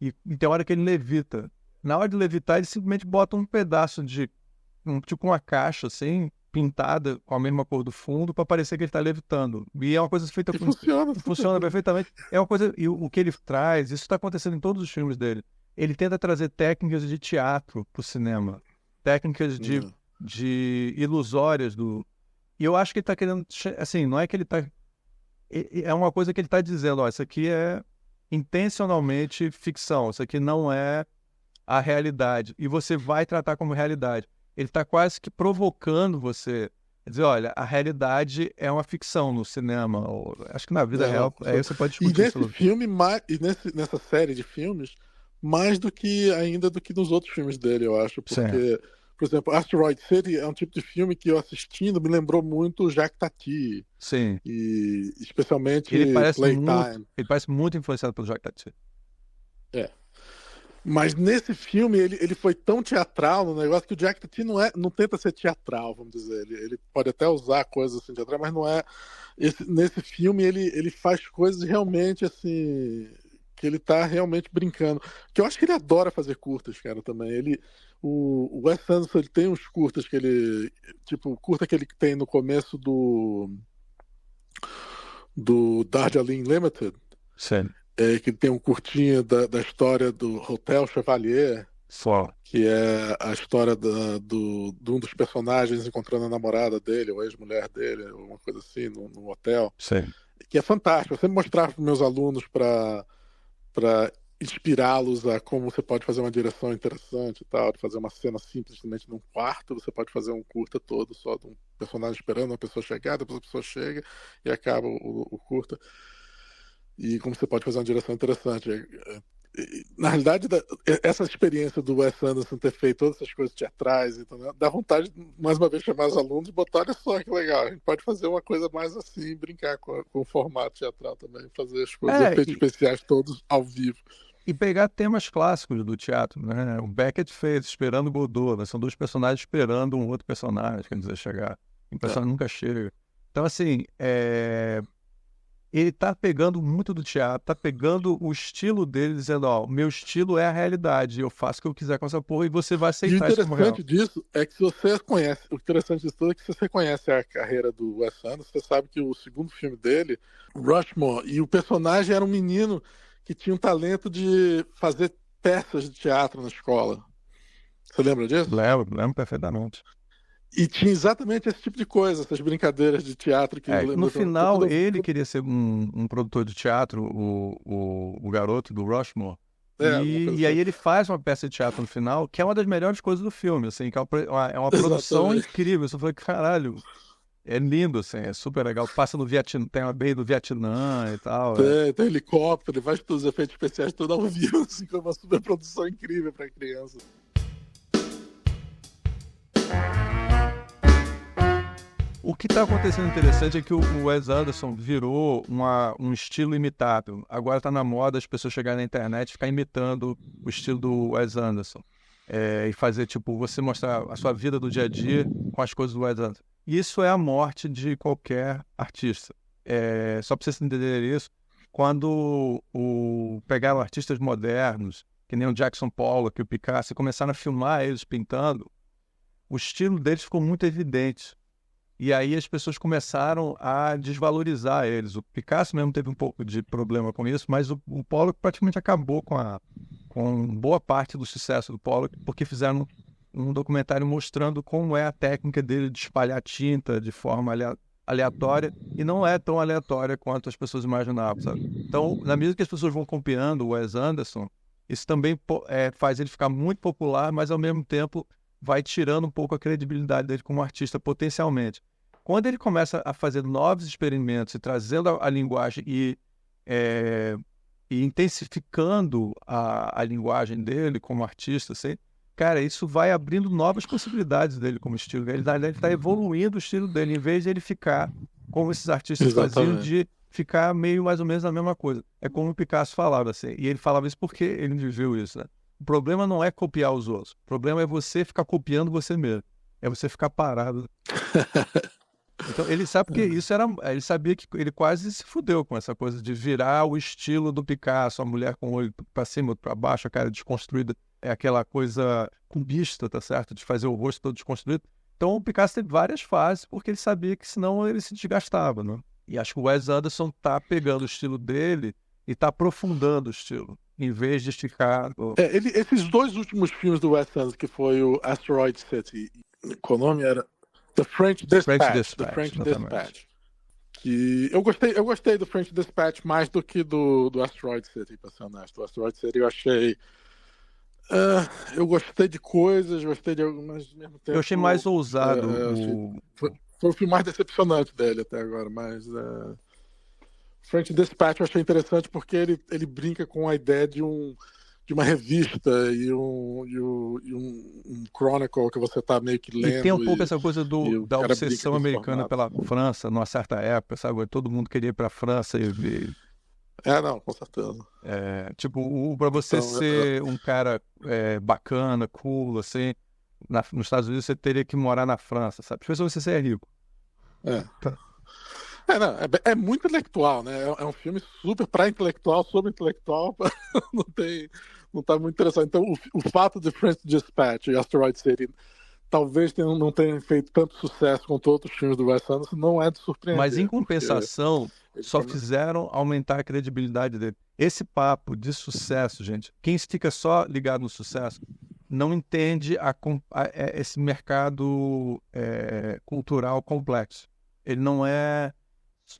e tem hora que ele levita. Na hora de levitar, ele simplesmente bota um pedaço tipo uma caixa assim, pintada com a mesma cor do fundo, para parecer que ele está levitando. E é uma coisa feita E funciona super funciona bem. perfeitamente. É uma coisa, e o que ele traz, isso está acontecendo em todos os filmes dele. Ele tenta trazer técnicas de teatro para o cinema, técnicas Não. de ilusórias do. E eu acho que ele está querendo, assim, não é que ele está é uma coisa que ele está dizendo, ó, isso aqui é intencionalmente ficção, isso aqui não é a realidade, e você vai tratar como realidade. Ele está quase que provocando você. Quer dizer, olha, a realidade é uma ficção no cinema, ou, acho que na vida Não, real, aí você pode e discutir nesse isso. filme, nessa série de filmes, mais do que ainda do que nos outros filmes dele, eu acho, Sim, porque, por exemplo, Asteroid City é um tipo de filme que eu assistindo me lembrou muito Jacques Tati, sim. e especialmente Playtime. Ele parece muito influenciado pelo Jacques Tati. É. Mas nesse filme ele foi tão teatral no negócio que o Jack Tati não tenta ser teatral, vamos dizer. Ele pode até usar coisas assim teatrais, mas não é. Nesse filme ele faz coisas realmente assim que ele tá realmente brincando. Que eu acho que ele adora fazer curtas, cara, também. O Wes Anderson ele tem uns curtas que ele tipo o curta que ele tem no começo do Darjeeling Limited, Sim. que tem um curtinho da história do Hotel Chevalier, Só. que é a história de um dos personagens encontrando a namorada dele, ou a ex-mulher dele, ou uma coisa assim, no hotel, Sim. que é fantástico. Eu sempre mostrava para meus alunos para inspirá-los a como você pode fazer uma direção interessante e tal, de fazer uma cena simplesmente num quarto, você pode fazer um curta todo só de um personagem esperando uma pessoa chegar, depois a pessoa chega e acaba o curta. E como você pode fazer uma direção interessante. Na realidade, essa experiência do Wes Anderson ter feito todas essas coisas teatrais, então, né, dá vontade, mais uma vez, de chamar os alunos e botar, olha só que legal, a gente pode fazer uma coisa mais assim, brincar com o formato teatral também, fazer as coisas, efeitos especiais todos ao vivo. E pegar temas clássicos do teatro, né? O Beckett fez Esperando Godot, né? São dois personagens esperando um outro personagem, quer dizer, chegar. O personagem nunca chega. Então, assim, ele tá pegando muito do teatro, tá pegando o estilo dele, dizendo, ó, o meu estilo é a realidade, eu faço o que eu quiser com essa porra e você vai aceitar isso como real. O interessante disso é que se você conhece, o interessante disso tudo é que se você conhece a carreira do Wes Anderson, você sabe que o segundo filme dele, Rushmore, e o personagem era um menino que tinha um talento de fazer peças de teatro na escola. Você lembra disso? Lembro perfeitamente. E tinha exatamente esse tipo de coisa, essas brincadeiras de teatro que no final, ele queria ser um produtor de teatro, o garoto do Rushmore. E aí ele faz uma peça de teatro no final, que é uma das melhores coisas do filme, assim, que é uma produção incrível. Eu falei, caralho, é lindo, assim, é super legal. Passa no Vietnã, tem uma beira do Vietnã e tal. Tem helicóptero, ele faz todos os efeitos especiais tudo ao vivo, assim, com uma super produção incrível para criança. O que está acontecendo interessante é que o Wes Anderson virou um estilo imitável. Agora está na moda as pessoas chegarem na internet e ficar imitando o estilo do Wes Anderson. E fazer, tipo, você mostrar a sua vida do dia a dia com as coisas do Wes Anderson. Isso é a morte de qualquer artista. Só para vocês entenderem isso, quando pegaram artistas modernos, que nem o Jackson Pollock e o Picasso, e começaram a filmar eles pintando, o estilo deles ficou muito evidente. E aí as pessoas começaram a desvalorizar eles. O Picasso mesmo teve um pouco de problema com isso, mas o Pollock praticamente acabou com boa parte do sucesso do Pollock, porque fizeram um documentário mostrando como é a técnica dele de espalhar tinta de forma aleatória, e não é tão aleatória quanto as pessoas imaginavam, sabe? Então, na medida que as pessoas vão copiando o Wes Anderson, isso também faz ele ficar muito popular, mas ao mesmo tempo vai tirando um pouco a credibilidade dele como artista, potencialmente. Quando ele começa a fazer novos experimentos e trazendo a linguagem e intensificando a linguagem dele como artista, assim, cara, isso vai abrindo novas possibilidades dele como estilo. Ele está evoluindo o estilo dele, em vez de ele ficar como esses artistas faziam, de ficar meio mais ou menos a mesma coisa. É como o Picasso falava, assim, e ele falava isso porque ele viveu isso, né? O problema não é copiar os outros. O problema é você ficar copiando você mesmo. É você ficar parado. Então, ele sabe que isso era... Ele sabia que ele quase se fudeu com essa coisa de virar o estilo do Picasso, a mulher com o olho para cima, para baixo, a cara desconstruída. É aquela coisa cubista, tá certo? De fazer o rosto todo desconstruído. Então, o Picasso teve várias fases, porque ele sabia que senão ele se desgastava, né? E acho que o Wes Anderson tá pegando o estilo dele e tá aprofundando o estilo, em vez de esticar... Esses dois últimos filmes do Wes Anderson, que foi o Asteroid City, qual o nome era? The French Dispatch. que eu gostei do French Dispatch mais do que do Asteroid City, pra ser honesto. O Asteroid City eu achei. Eu gostei de coisas, gostei de algumas, ao mesmo Eu achei mais tempo. ousado Foi o filme mais decepcionante dele até agora, mas. French Dispatch eu achei interessante porque ele brinca com a ideia de uma revista e um chronicle que você tá meio que E tem um lendo pouco essa coisa o da cara brinca obsessão com esse americana formato. pela França, numa certa época, sabe? Todo mundo queria ir pra França e ver. Não, com certeza. Tipo, pra você Então, ser um cara bacana, cool, assim, nos Estados Unidos você teria que morar na França, sabe? Especialmente se você é rico. é. Tá. Não, é muito intelectual, né? É um filme super para intelectual, sobre intelectual, não tá muito interessante. Então, o fato de French Dispatch e Asteroid City talvez não tenham feito tanto sucesso quanto outros filmes do Wes Anderson, não é de Mas em surpreender, porque compensação, ele só fizeram aumentar a credibilidade dele. Esse papo de sucesso, gente, quem fica só ligado no sucesso não entende esse mercado cultural complexo. Ele não é.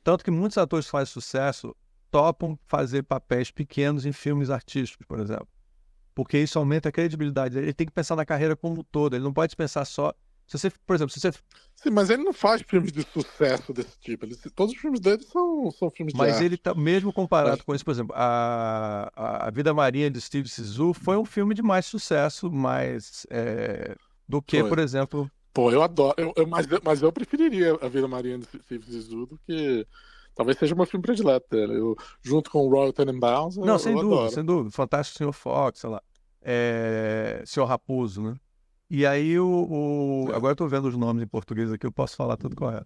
Tanto que muitos atores que fazem sucesso topam fazer papéis pequenos em filmes artísticos, por exemplo. Porque isso aumenta a credibilidade dele. Ele tem que pensar na carreira como um todo. Ele não pode pensar só. Se você, por exemplo, se você. Sim, mas ele não faz filmes de sucesso desse tipo. Todos os filmes dele são filmes de Mas ele arte. tá, mesmo comparado Mas, com isso, por exemplo, a Vida Marinha de Steve Zissou foi um filme de mais sucesso, do que, por foi. exemplo. Pô, eu adoro. Mas eu preferiria A Vida Marinha de Steve Zissou do que. Talvez seja o meu filme predileto dele. Junto com o Royal Tenenbaums, Não, sem eu dúvida, adoro. sem dúvida. Fantástico Senhor Fox, sei lá. Senhor Raposo, né? E aí É. agora eu tô vendo os nomes em português aqui, eu posso falar tudo correto.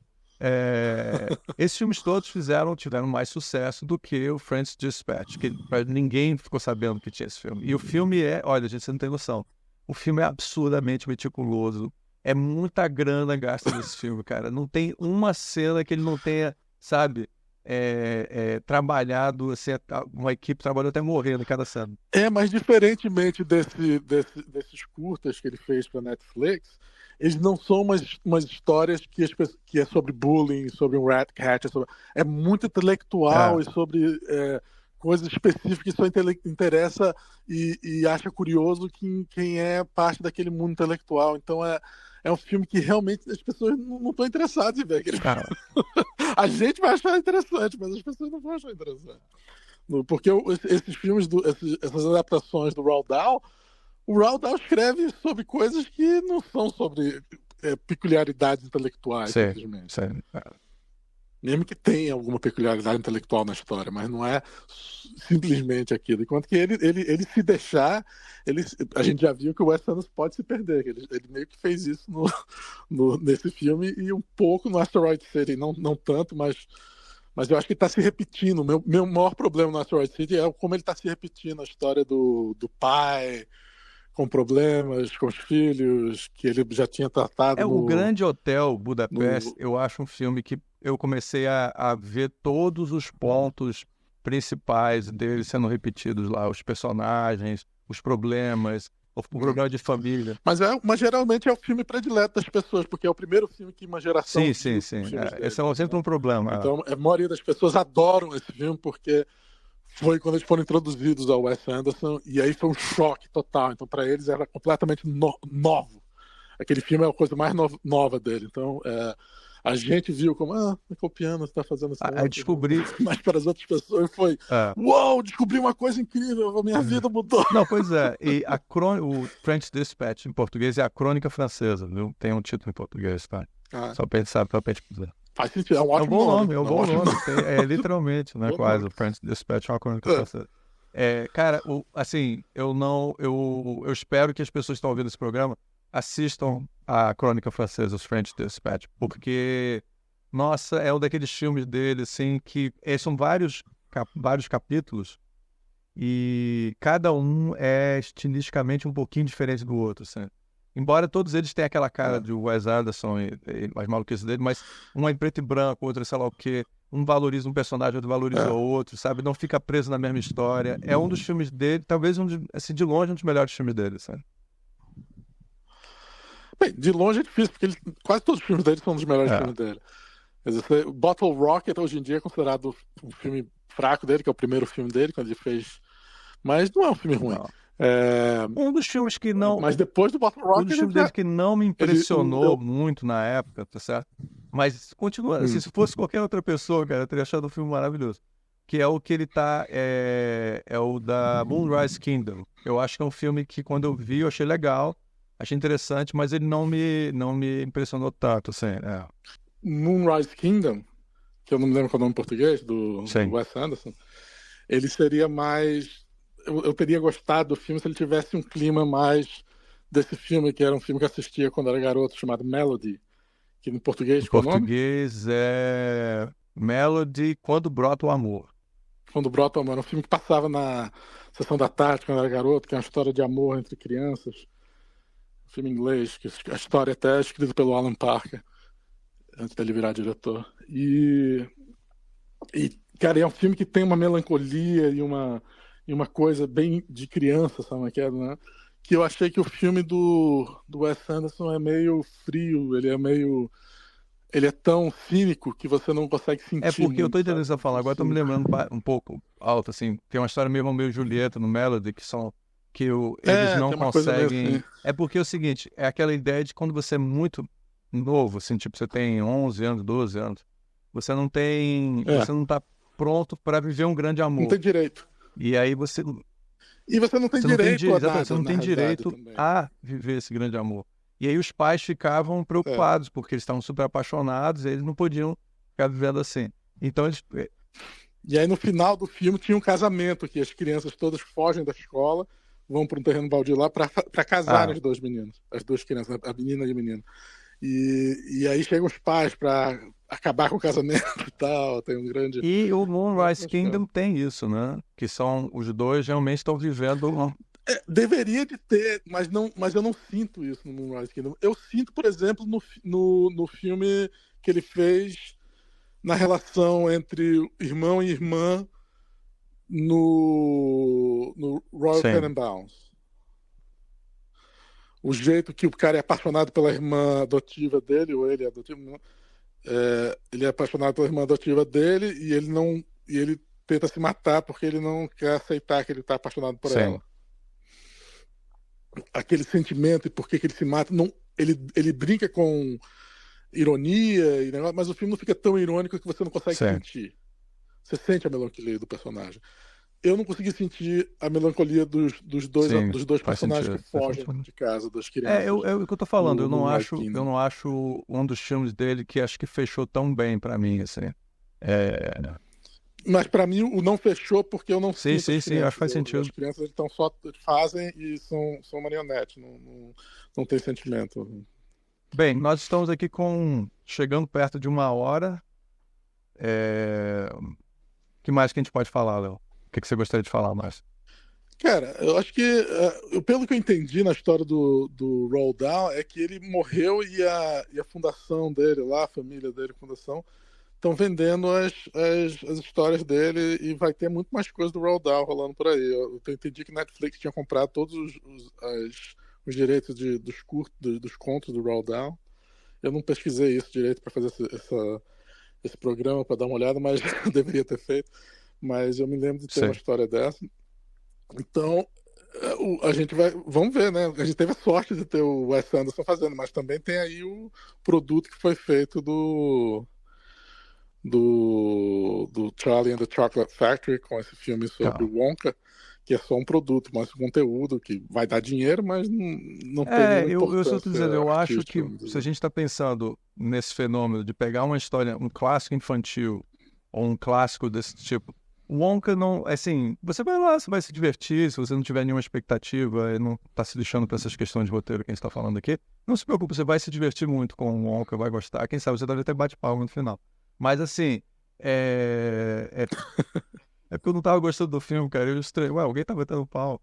Esses filmes todos tiveram mais sucesso do que o French Dispatch, que ninguém ficou sabendo que tinha esse filme. E o filme olha, gente, você não tem noção. O filme é absurdamente meticuloso. É muita grana gasta nesse filme, cara. Não tem uma cena que ele não tenha, sabe, trabalhado, assim, uma equipe trabalhou até morrendo em cada cena. Mas diferentemente desses curtas que ele fez para Netflix, eles não são umas histórias que é sobre bullying, sobre um rat cat, é muito intelectual É. e sobre coisas específicas que só interessa e acha curioso quem é parte daquele mundo intelectual. Então é um filme que realmente as pessoas não estão interessadas em ver aquele filme. A gente vai achar interessante, mas as pessoas não vão achar interessante. Porque esses filmes, essas adaptações do Roald Dahl, o Roald Dahl escreve sobre coisas que não são sobre peculiaridades intelectuais, Sim, simplesmente. sim. Mesmo que tenha alguma peculiaridade intelectual na história, mas não é simplesmente aquilo. Enquanto que ele se deixar, a gente já viu que o Wes Anderson pode se perder. Ele meio que fez isso nesse filme e um pouco no Asteroid City, não tanto, mas eu acho que está se repetindo. Meu maior problema no Asteroid City é como ele está se repetindo a história do pai com problemas com os filhos, que ele já tinha tratado O Grande Hotel Budapeste, no... eu acho um filme que eu comecei a ver todos os pontos principais dele sendo repetidos lá, os personagens, os problemas, o problema de família. Mas geralmente é o filme predileto das pessoas, porque é o primeiro filme que uma geração Sim, viu sim, sim. filmes dele. Esse é sempre um problema. Então, a maioria das pessoas adoram esse filme porque foi quando eles foram introduzidos ao Wes Anderson e aí foi um choque total. Então, para eles era completamente novo. Aquele filme é a coisa mais nova dele. Então, a gente viu como, tá copiando, você tá fazendo isso. Aí descobri. Mas para as outras pessoas foi, uau, descobri uma coisa incrível, a minha vida mudou. Não, pois é. E o French Dispatch em português é a Crônica Francesa, viu? Tem um título em português, tá? Só pra gente saber, só pra gente dizer. Faz sentido, é um ótimo nome. É um bom nome. Literalmente, né? Quase. O French Dispatch é uma crônica francesa. Cara, assim, eu espero que as pessoas que estão ouvindo esse programa assistam a Crônica Francesa, os French Dispatch, porque, nossa, é um daqueles filmes dele, assim, que são vários capítulos e cada um é estilisticamente um pouquinho diferente do outro, assim. Embora todos eles tenham aquela cara de Wes Anderson e as maluquices dele, mas um é em preto e branco, outro é sei lá o quê. Um valoriza um personagem, outro valoriza o outro, sabe? Não fica preso na mesma história. É um dos filmes dele, talvez assim, de longe, um dos melhores filmes dele, sabe? Bem, de longe é difícil, porque quase todos os filmes dele são um dos melhores filmes dele. Quer dizer, Bottle Rocket hoje em dia é considerado um filme fraco dele, que é o primeiro filme dele, quando ele fez. Mas não é um filme ruim. Não. É, Um dos filmes que não. Mas depois do Bottle Um dos Rocket, ele filmes dele já. que não me Ele, impressionou muito na época, tá certo? Mas continua, assim, se fosse qualquer outra pessoa, cara, eu teria achado o filme maravilhoso. Que é o que ele tá. É o da Moonrise Kingdom. Eu acho que é um filme que, quando eu vi, eu achei legal, achei interessante, mas ele não me impressionou tanto, assim. Moonrise Kingdom, que eu não me lembro qual é o nome em português, do Sim. Wes Anderson, ele seria mais. Eu teria gostado do filme se ele tivesse um clima mais desse filme, que era um filme que eu assistia quando era garoto, chamado Melody, que em português, Em qual é o nome? português é Melody, Quando Brota o Amor. Quando Brota o Amor, era um filme que passava na sessão da tarde, quando eu era garoto, que é uma história de amor entre crianças. Um filme em inglês, que a história até é escrita pelo Alan Parker, antes dele virar diretor. Cara, é um filme que tem uma melancolia e uma coisa bem de criança, sabe, que é, né? Que eu achei que o filme do Wes Anderson é meio frio, ele é tão cínico que você não consegue É sentir porque eu tô muito, entendendo sabe? o que você tá falando. Agora eu tô me Cínico. lembrando um pouco alto, assim. Tem uma história meio Romeu e Julieta no Melody, eles É, não tem uma coisa meio conseguem. assim. É porque é o seguinte, é aquela ideia de quando você é muito novo, assim, tipo, você tem 11 anos, 12 anos, É, você não tá pronto para viver um grande não amor. tem direito. E aí E você não tem você não tem direito a exatamente, você nada, não na tem realidade, direito também. a viver esse grande amor. E aí os pais ficavam É. preocupados, porque eles estavam super apaixonados, e eles não podiam ficar vivendo assim. Então eles. E aí no final do filme tinha um casamento, que as crianças todas fogem da escola, vão para um terreno baldio lá para casarem Ah, os dois meninos, as duas crianças, a menina e o menino. E aí chegam os pais para acabar com o casamento e tal, tem um grande. e o Moonrise Acho que é. Kingdom tem isso, né? Que são os dois realmente estão vivendo. Deveria de ter, mas eu não sinto isso no Moonrise Kingdom. Eu sinto, por exemplo, no filme que ele fez na relação entre irmão e irmã no Royal Sim, Tenenbaums. O jeito que o cara é apaixonado pela irmã adotiva dele, ou ele é adotivo, não, ele é apaixonado pela irmã adotiva dele e ele não, e ele tenta se matar porque ele não quer aceitar que ele está apaixonado por ela. sim, Aquele sentimento e por que ele se mata, não, ele brinca com ironia e negócio, mas o filme não fica tão irônico que você não consegue sim. sentir. Você sente a melancolia do personagem. Eu não consegui sentir a melancolia Sim, dos dois faz personagens que sentido. fogem de casa, das É, crianças, o que eu tô falando. no Eu não Moonrise acho, eu Kingdom. não acho um dos filmes dele que acho que fechou tão bem pra mim, assim. É, Mas para mim o não fechou porque eu não sim, sinto as sim, sim, acho que crianças. faz As sentido. crianças então só fazem e são marionetes, não tem sentimento. Bem, nós estamos aqui chegando perto de 1 hora. O que mais que a gente pode falar, Léo? O que você gostaria de falar mais? Cara, eu acho que, pelo que eu entendi na história do Roald Dahl, é que ele morreu e a fundação dele lá, a família dele, a fundação, estão vendendo as histórias dele e vai ter muito mais coisa do Roald Dahl rolando por aí. Eu entendi que Netflix tinha comprado todos os direitos dos contos do Roald Dahl. Eu não pesquisei isso direito para fazer esse programa, para dar uma olhada, mas eu deveria ter feito. Mas eu me lembro de ter uma Sim. história dessa. Então, a gente vamos ver, né? A gente teve a sorte de ter o Wes Anderson fazendo, mas também tem aí o produto que foi feito do Charlie and the Chocolate Factory, com esse filme sobre o Calma. Wonka, que é só um produto, mas um conteúdo que vai dar dinheiro, mas não tem nenhuma Eu só estou importância dizendo, eu acho artística, que vamos se a dizer. gente está pensando nesse fenômeno de pegar uma história, um clássico infantil, ou um clássico desse tipo, o Wonka não, assim, você vai lá, você vai se divertir, se você não tiver nenhuma expectativa e não está se lixando para essas questões de roteiro que a gente está falando aqui, não se preocupe, você vai se divertir muito com o Wonka, vai gostar, quem sabe você deve até bate palma no final. Mas assim, é porque eu não tava gostando do filme, cara. Eu estranho. Ué, alguém tá batendo pau.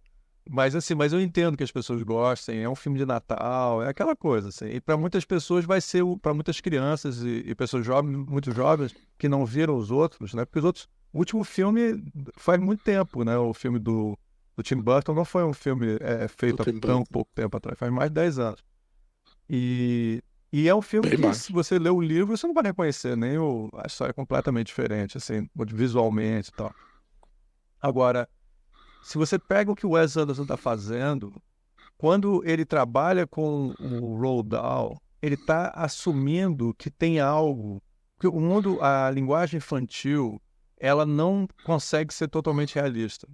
Mas assim, mas eu entendo que as pessoas gostem. É um filme de Natal, é aquela coisa, assim. E para muitas pessoas vai ser, para muitas crianças e pessoas jovens, muito jovens, que não viram os outros, né? Porque os outros, o último filme faz muito tempo, né? O filme do Tim Burton não foi um filme Do feito há Tim tão Burton. pouco tempo atrás, faz mais de 10 anos. E E é um filme Bem que, mais. se você ler o livro, você não vai reconhecer, a história é completamente diferente, assim, visualmente e tal. Agora, se você pega o que o Wes Anderson está fazendo, quando ele trabalha com o Roald Dahl, ele está assumindo que tem algo, que o mundo, a linguagem infantil, ela não consegue ser totalmente realista,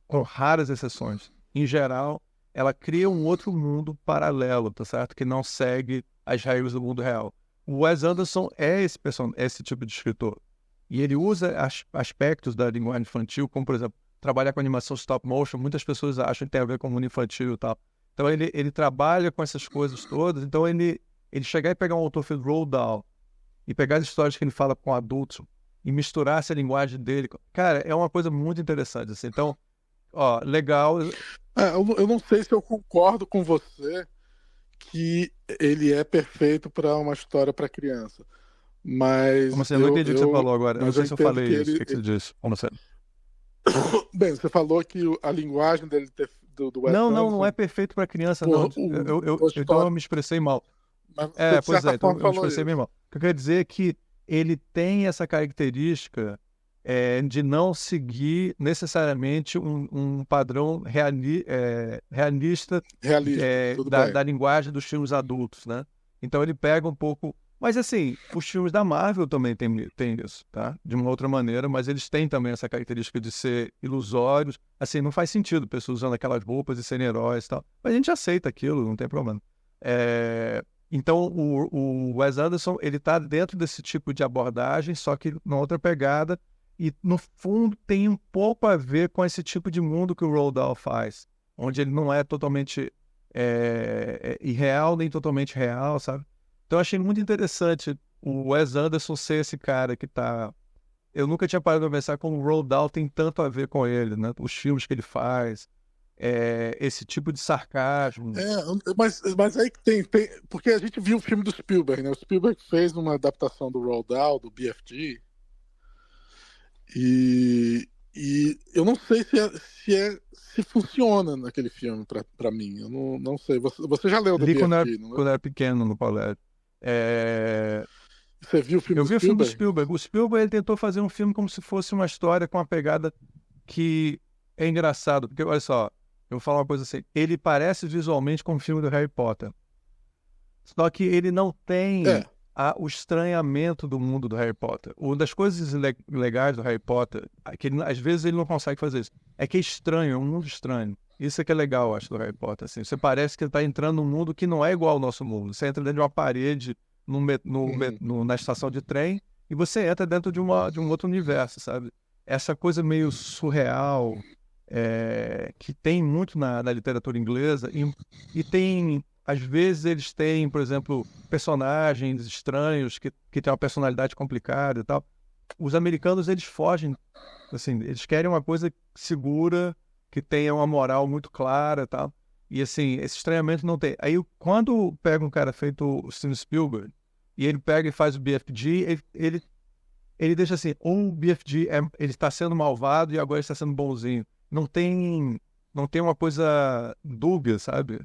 com raras exceções. Em geral, ela cria um outro mundo paralelo, tá certo? Que não segue as regras do mundo real. O Wes Anderson é esse tipo de escritor. E ele usa aspectos da linguagem infantil, como, por exemplo, trabalhar com animação stop motion. Muitas pessoas acham que tem a ver com o mundo infantil e tal. Então, ele trabalha com essas coisas todas. Então, ele chegar e pegar um autor feito Roald Dahl e pegar as histórias que ele fala com adultos e misturar essa linguagem dele. Cara, é uma coisa muito interessante, assim. Então, ó, legal. Eu não sei se eu concordo com você que ele é perfeito para uma história para criança, Como mas assim? Eu não entendi o que você falou agora. Eu não mas eu sei se eu entendo falei que isso. O que que você disse? Como você... bem, você falou que a linguagem do Wes Não é Anderson, perfeito para criança, não. por a Então eu história, me expressei mal. mas você de Pois é, certa então forma eu me falou expressei bem isso. mal. O que eu quero dizer é que ele tem essa característica de não seguir necessariamente um padrão realista Realista, tudo da, bem. da linguagem dos filmes adultos, né? Então ele pega um pouco. Mas assim, os filmes da Marvel também têm isso, tá? De uma outra maneira, mas eles têm também essa característica de ser ilusórios. Assim, não faz sentido pessoas usando aquelas roupas e serem heróis e tal. Mas a gente aceita aquilo, não tem problema. Então, o Wes Anderson, ele tá dentro desse tipo de abordagem, só que numa outra pegada, e no fundo tem um pouco a ver com esse tipo de mundo que o Roald Dahl faz, onde ele não é totalmente irreal, nem totalmente real, sabe? Então, eu achei muito interessante o Wes Anderson ser esse cara que tá... Eu nunca tinha parado pra pensar como o Roald Dahl tem tanto a ver com ele, né? Os filmes que ele faz, esse tipo de sarcasmo. Mas aí que tem, porque a gente viu o filme do Spielberg, né? O Spielberg fez uma adaptação do Roald Dahl, do BFG, e eu não sei se funciona naquele filme pra mim. Eu não sei. Você já leu do Li BFG, não quando leu? era pequeno no colégio. É, Você viu o filme Eu do vi o filme do Spielberg? Spielberg. O Spielberg ele tentou fazer um filme como se fosse uma história com uma pegada que é engraçado. Porque, olha só, eu vou falar uma coisa assim. Ele parece visualmente com o filme do Harry Potter. Só que ele não tem É, o estranhamento do mundo do Harry Potter. Uma das coisas legais do Harry Potter, que às vezes ele não consegue fazer isso, é que é estranho, é um mundo estranho. Isso é que é legal, eu acho, do Harry Potter. Assim. Você parece que está entrando num mundo que não é igual ao nosso mundo. Você entra dentro de uma parede uhum. na estação de trem e você entra dentro de um outro universo, sabe? Essa coisa meio surreal que tem muito na literatura inglesa e tem, às vezes eles têm, por exemplo, personagens estranhos que têm uma personalidade complicada e tal. Os americanos, eles fogem, assim, eles querem uma coisa segura, que tenha uma moral muito clara e tal. E assim, esse estranhamento não tem. Aí, quando pega um cara feito o Steven Spielberg, e ele pega e faz o BFG, ele deixa assim, o BFG, ele está sendo malvado e agora ele está sendo bonzinho. Não tem uma coisa dúbia, sabe?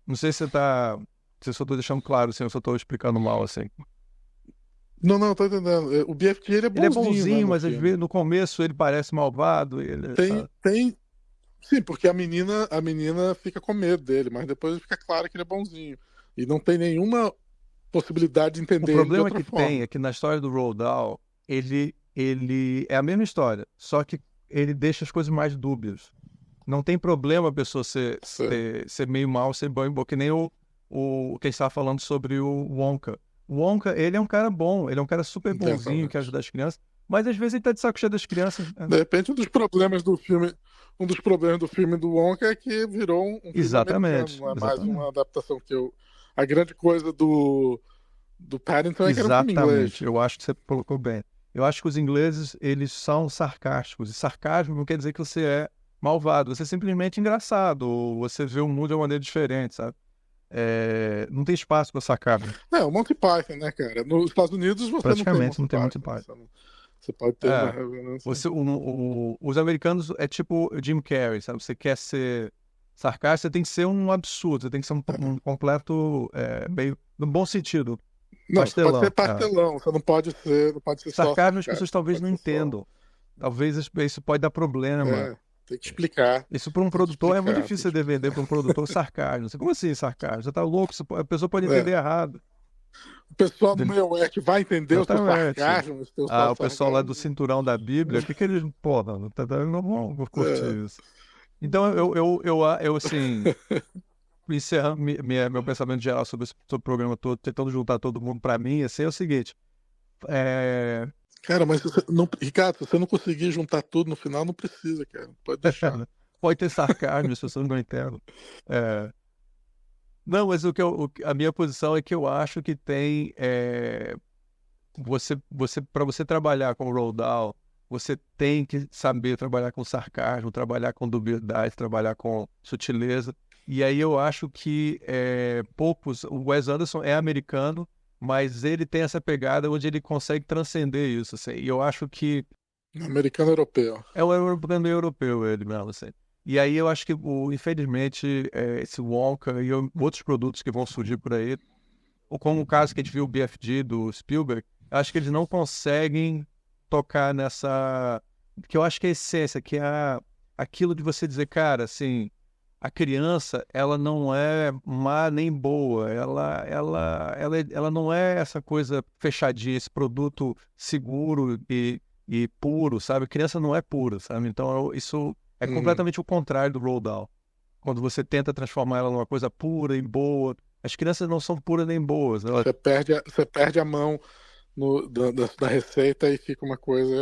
Não sei se eu só estou deixando claro, assim, eu só estou explicando mal, assim. Não, tô entendendo. O BFG ele é Ele é bonzinho, né, bonzinho, no mas às vezes filme. no começo ele parece malvado, Tem, sabe? tem, sim, porque a menina fica com medo dele, mas depois fica claro que ele é bonzinho. E não tem nenhuma possibilidade de O entender ele de problema outra que tem forma. é que na história do Roald Dahl, ele é a mesma história, só que ele deixa as coisas mais dúbias. Não tem problema a pessoa Certo. ser meio mal, ser bom, que nem o que a gente estava falando sobre o Wonka. O Wonka, ele é um cara bom, ele é um cara super bonzinho, que Intensamente. ajuda as crianças, mas às vezes ele tá de saco cheio das crianças. De repente, um dos problemas do filme do Wonka é que virou um filme americano, Exatamente, não é mais uma exatamente. adaptação que eu. A grande coisa do Paddington é que era um filme Exatamente, inglês. eu acho que você colocou bem. Eu acho que os ingleses, eles são sarcásticos, e sarcasmo não quer dizer que você é malvado, você é simplesmente engraçado, ou você vê o mundo de uma maneira diferente, sabe? Não tem espaço para sarcasmo, É, o Monty Python, né, cara? Nos Estados Unidos você não tem praticamente Monty não tem muito Python, né? impacto. Você pode ter uma É, reverência. os americanos é tipo o Jim Carrey, sabe? Você quer ser Sarcástico, você tem que ser um absurdo, você tem que ser um completo, meio, no bom sentido, Não, você pode ser pastelão. pastelão, você não pode ser só Sarcasmo as pessoas sarcástico, talvez pode não ser só. entendam. Talvez isso pode dar problema. É, tem que explicar, Isso para um tem que produtor é muito explicar, difícil você vender para um produtor sarcasmo. Como assim sarcasmo? Você tá louco? A pessoa pode É. entender errado. O pessoal do meio oeste vai entender o seu Exatamente. sarcasmo, o seu O pessoal lá do sarcasmo. cinturão da Bíblia, o que que eles, porra, não vão É. curtir isso. Então, eu assim, encerrando meu pensamento geral sobre o programa todo, tentando juntar todo mundo para mim, assim, é o seguinte, Cara, mas se você não, Ricardo, se você não conseguir juntar tudo no final, não precisa, cara. Pode deixar. pode ter sarcasmo, as pessoas não entendem. Não, mas a minha posição é que eu acho que tem, para você trabalhar com o Roald Dahl, você tem que saber trabalhar com sarcasmo, trabalhar com dubiedade, trabalhar com sutileza. E aí eu acho que o Wes Anderson é americano, mas ele tem essa pegada onde ele consegue transcender isso, assim. E eu acho que Americano europeu. é o europeu, europeu ele mesmo, assim. E aí eu acho que, infelizmente, esse Wonka e outros produtos que vão surgir por aí, ou como o caso que a gente viu o BFG do Spielberg, eu acho que eles não conseguem tocar nessa... que eu acho que é a essência, que é aquilo de você dizer, cara, assim, a criança, ela não é má nem boa, ela não é essa coisa fechadinha, esse produto seguro e puro, sabe? A criança não é pura, sabe? Então isso é completamente o contrário do Roald Dahl. Quando você tenta transformar ela numa coisa pura e boa, as crianças não são puras nem boas. Você perde a mão da receita e fica uma coisa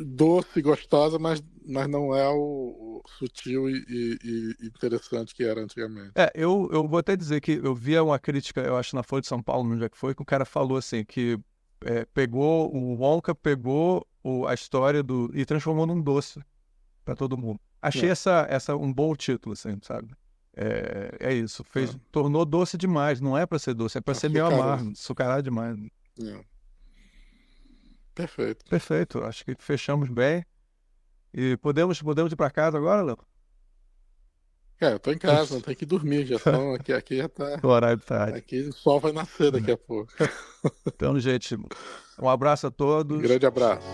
doce, gostosa, mas não é o sutil e interessante que era antigamente. Eu vou até dizer que eu via uma crítica, eu acho, na Folha de São Paulo, onde é que foi, que o cara falou assim, que o Wonka pegou a história e transformou num doce para todo mundo. Achei essa um bom título, assim, sabe? É isso. Tornou doce demais. Não é para ser doce, é para ser meio amargo, açucarado demais. Perfeito. Perfeito. Acho que fechamos bem. E podemos ir para casa agora, Léo? Eu tô em casa, não tenho que dormir, aqui já tá. O horário de tarde. Aqui o sol vai nascer daqui a pouco. Então, gente, um abraço a todos. Grande abraço.